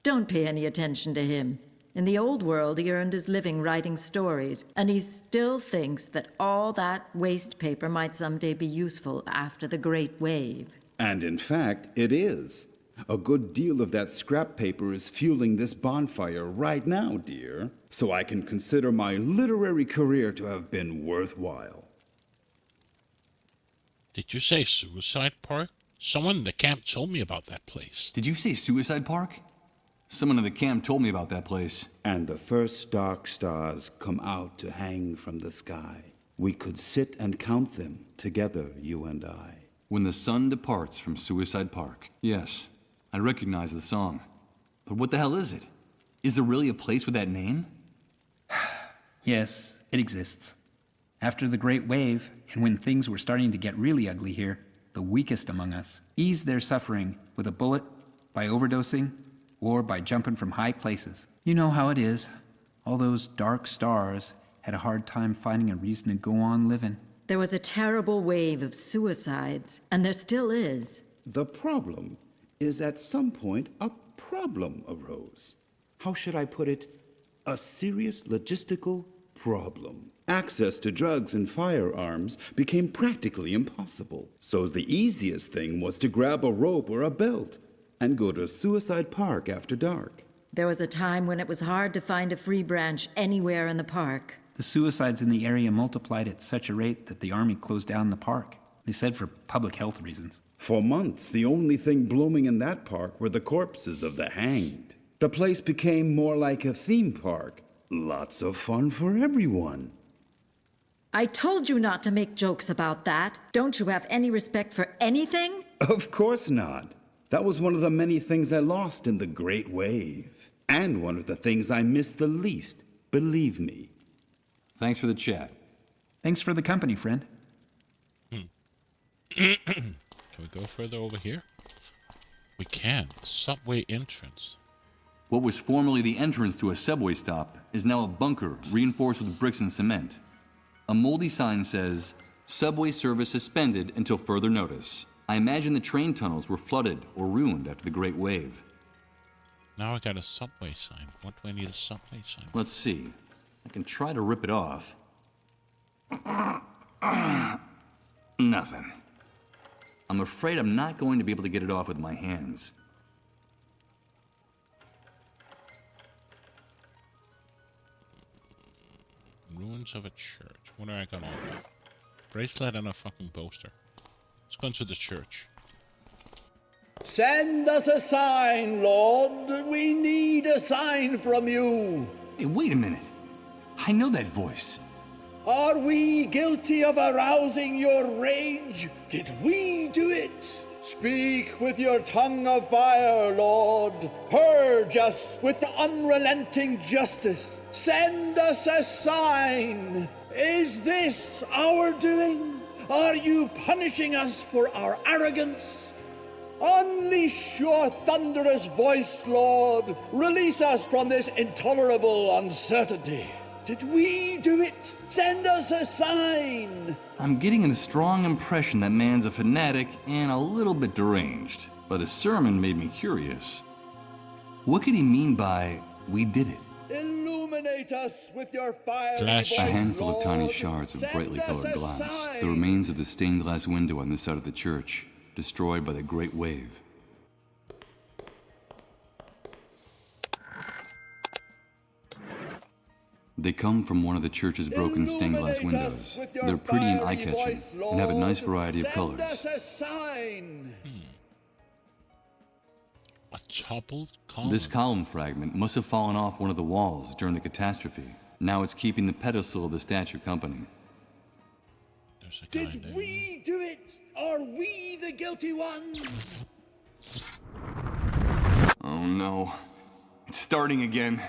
Don't pay any attention to him. In the old world, he earned his living writing stories, and he still thinks that all that waste paper might someday be useful after the Great Wave. And in fact, it is. A good deal of that scrap paper is fueling this bonfire right now, dear. So I can consider my literary career to have been worthwhile. Did you say Suicide Park? Someone in the camp told me about that place. Did you say Suicide Park? Someone in the camp told me about that place. And the first dark stars come out to hang from the sky. We could sit and count them together, you and I. When the sun departs from Suicide Park. Yes, I recognize the song. But what the hell is it? Is there really a place with that name? Yes, it exists. After the Great Wave, and when things were starting to get really ugly here, the weakest among us eased their suffering with a bullet, by overdosing, or by jumping from high places. You know how it is. All those dark stars had a hard time finding a reason to go on living. There was a terrible wave of suicides, and there still is. The problem is at some point a problem arose. How should I put it? A serious logistical problem. Access to drugs and firearms became practically impossible. So the easiest thing was to grab a rope or a belt and go to Suicide Park after dark. There was a time when it was hard to find a free branch anywhere in the park. The suicides in the area multiplied at such a rate that the army closed down the park. They said for public health reasons. For months, the only thing blooming in that park were the corpses of the hanged. The place became more like a theme park. Lots of fun for everyone. I told you not to make jokes about that. Don't you have any respect for anything? Of course not. That was one of the many things I lost in the Great Wave. And one of the things I missed the least, believe me. Thanks for the chat. Thanks for the company, friend. Can we go further over here? We can. Subway entrance. What was formerly the entrance to a subway stop is now a bunker reinforced with bricks and cement. A moldy sign says, "Subway service suspended until further notice." I imagine the train tunnels were flooded or ruined after the Great Wave. Now I got a subway sign. What do I need a subway sign? Let's see. I can try to rip it off. Nothing. I'm afraid I'm not going to be able to get it off with my hands. Ruins of a church. What are I gonna open? Bracelet and a fucking poster. Let's go into the church. Send us a sign, Lord. We need a sign from you. Hey, wait a minute. I know that voice. Are we guilty of arousing your rage? Did we do it? Speak with your tongue of fire, Lord. Purge us with unrelenting justice. Send us a sign. Is this our doing? Are you punishing us for our arrogance? Unleash your thunderous voice, Lord. Release us from this intolerable uncertainty. Did we do it? Send us a sign. I'm getting a strong impression that man's a fanatic and a little bit deranged, but his sermon made me curious. What could he mean by, "we did it"? Illuminate us with your fire. A handful of tiny shards of brightly colored glass, the remains of the stained glass window on this side of the church, destroyed by the Great Wave. They come from one of the church's broken stained glass windows. They're pretty and eye-catching, and have a nice variety of colors. Send us a sign. A toppled column. This column fragment must have fallen off one of the walls during the catastrophe. Now it's keeping the pedestal of the statue company. Did we do it? Are we the guilty ones? Oh no. It's starting again.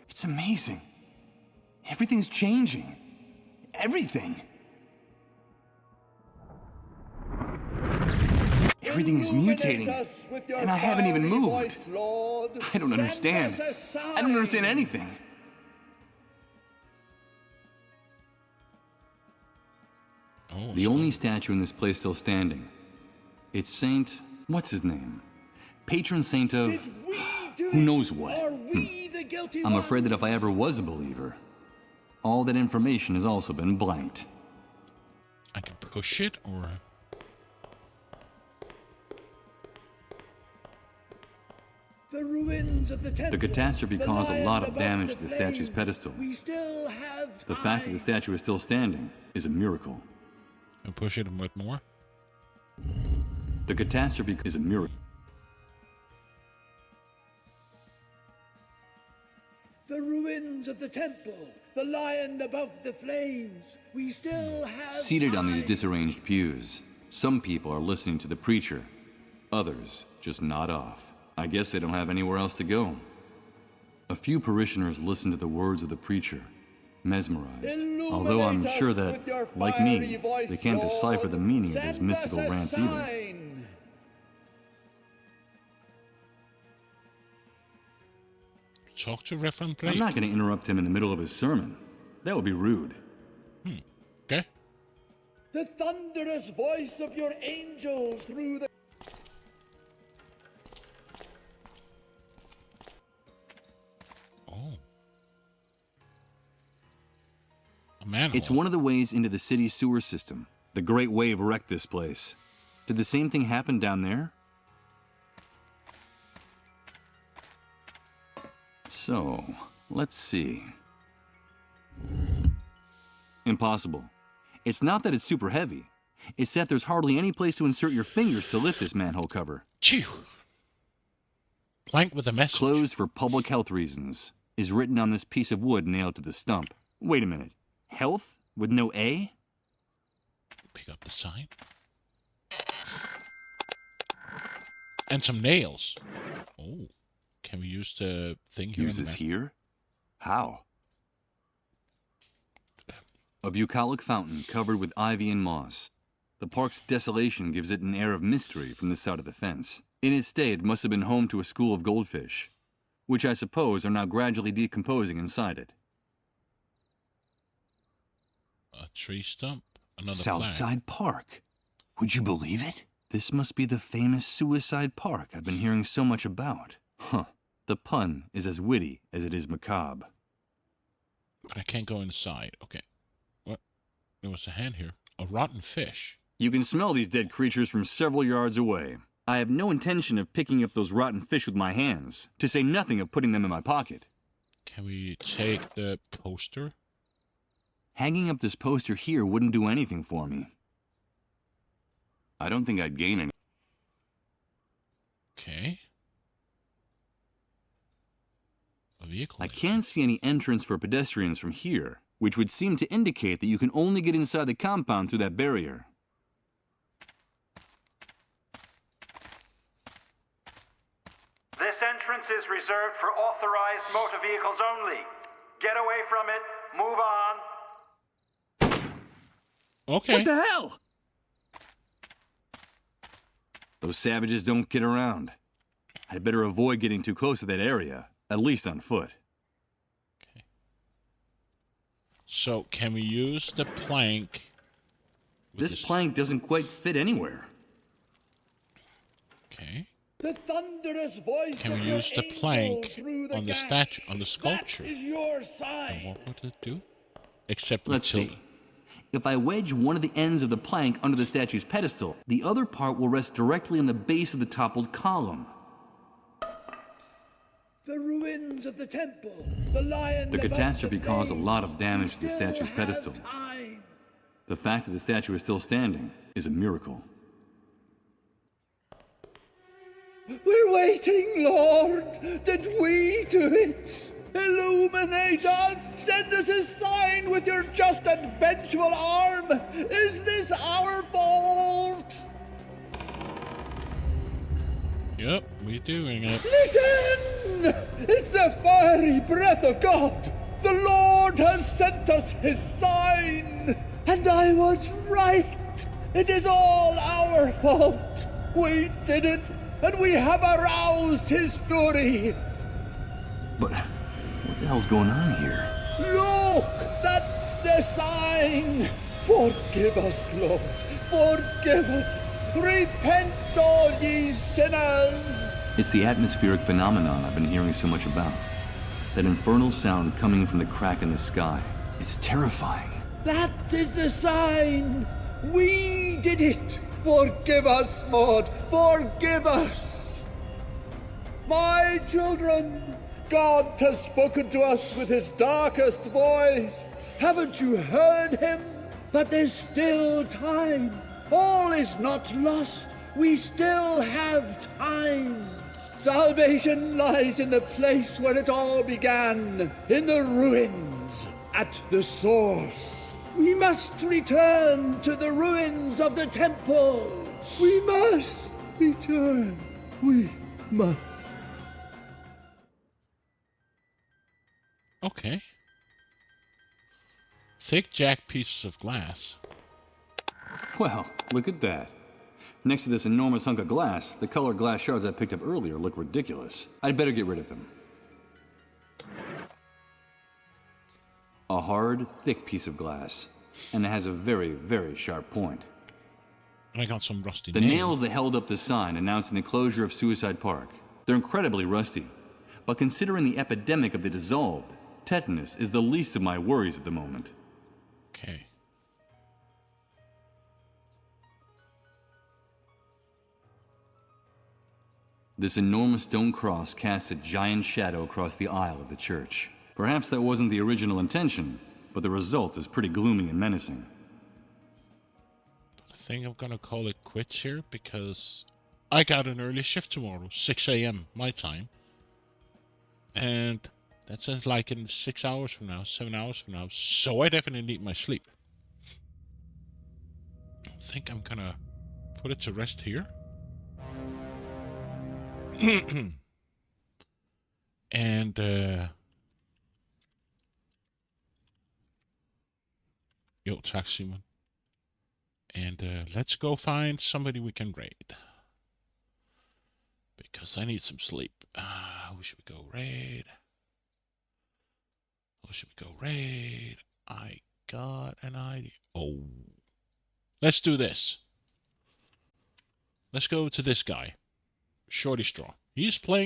It's amazing. Everything's changing. Everything. Everything is mutating, and I haven't even moved. I don't understand. I don't understand anything. The only statue in this place still standing. It's Saint... what's his name? Patron saint of... who knows what. I'm afraid that if I ever was a believer, all that information has also been blanked. I can push it, or... The ruins of the temple. The catastrophe caused a lot of damage to the statue's pedestal. We still have time. The fact that the statue is still standing is a miracle. And push it a bit more. The catastrophe is a miracle. The ruins of the temple, the lion above the flames. We still have Seated on these disarranged pews, some people are listening to the preacher. Others just nod off. I guess they don't have anywhere else to go. A few parishioners listen to the words of the preacher, mesmerized. Although I'm sure that, like me, they can't decipher the meaning of his mystical rants either. Talk to Reverend Blake. I'm not going to interrupt him in the middle of his sermon. That would be rude. Okay. The thunderous voice of your angels through the... Oh. A manhole. It's one of the ways into the city's sewer system. The Great Wave wrecked this place. Did the same thing happen down there? So, let's see. Impossible. It's not that it's super heavy. It's that there's hardly any place to insert your fingers to lift this manhole cover. Chew. Plank with a message. Closed for public health reasons is written on this piece of wood nailed to the stump. Wait a minute. Health with no A? Pick up the sign. And some nails. Oh. Can we use the thing here? Use this here? How? A bucolic fountain covered with ivy and moss. The park's desolation gives it an air of mystery from this side of the fence. In its day, it must have been home to a school of goldfish, which I suppose are now gradually decomposing inside it. A tree stump. Another Southside Park. Would you believe it? This must be the famous suicide park I've been hearing so much about. Huh. The pun is as witty as it is macabre. But I can't go inside. Okay. What? There was a hand here. A rotten fish. You can smell these dead creatures from several yards away. I have no intention of picking up those rotten fish with my hands, to say nothing of putting them in my pocket. Can we take the poster? Hanging up this poster here wouldn't do anything for me. I don't think I'd gain any. Okay. A vehicle. I can't see any entrance for pedestrians from here, which would seem to indicate that you can only get inside the compound through that barrier. This entrance is reserved for authorized motor vehicles only. Get away from it. Move on. Okay. What the hell? Those savages don't get around. I'd better avoid getting too close to that area, at least on foot. Okay. So, can we use the plank? This plank doesn't quite fit anywhere. Okay. The thunderous voice Can of we your use the angel plank through the on the gash. statue, on the sculpture? That is your sign. And what would it do? Except Let's see. If I wedge one of the ends of the plank under the statue's pedestal, the other part will rest directly on the base of the toppled column. The ruins of the temple. The lion. The catastrophe caused a lot of damage to the statue's pedestal. The fact that the statue is still standing is a miracle. We're waiting, Lord. Did we do it? Illuminate us! Send us a sign with your just and vengeful arm! Is this our fault? Yep, we're doing it. Listen! It's the fiery breath of God! The Lord has sent us his sign! And I was right! It is all our fault! We did it, and we have aroused his fury! But what the hell's going on here? Look! That's the sign! Forgive us, Lord! Forgive us! Repent, all ye sinners! It's the atmospheric phenomenon I've been hearing so much about. That infernal sound coming from the crack in the sky. It's terrifying. That is the sign! We did it! Forgive us, Lord! Forgive us! My children, God has spoken to us with his darkest voice. Haven't you heard him? But there's still time. All is not lost. We still have time. Salvation lies in the place where it all began, in the ruins, at the source. We must return to the ruins of the temple. We must return. We must. Okay. Thick jack pieces of glass. Well, look at that. Next to this enormous hunk of glass, the colored glass shards I picked up earlier look ridiculous. I'd better get rid of them. A hard, thick piece of glass, and it has a very, very sharp point. I got some rusty The nails that held up the sign announcing the closure of Suicide Park. They're incredibly rusty, but considering the epidemic of the dissolved, tetanus is the least of my worries at the moment. Okay. This enormous stone cross casts a giant shadow across the aisle of the church. Perhaps that wasn't the original intention, but the result is pretty gloomy and menacing. I think I'm gonna call it quits here because I got an early shift tomorrow, 6 a.m. my time. And that's like in 6 hours from now, 7 hours from now. So I definitely need my sleep. I think I'm gonna put it to rest here. And yo, taxi man. And let's go find somebody we can raid. Because I need some sleep. Who should we go raid? Who should we go raid? I got an idea. Oh. Let's do this. Let's go to this guy. Shorty Straw. He's playing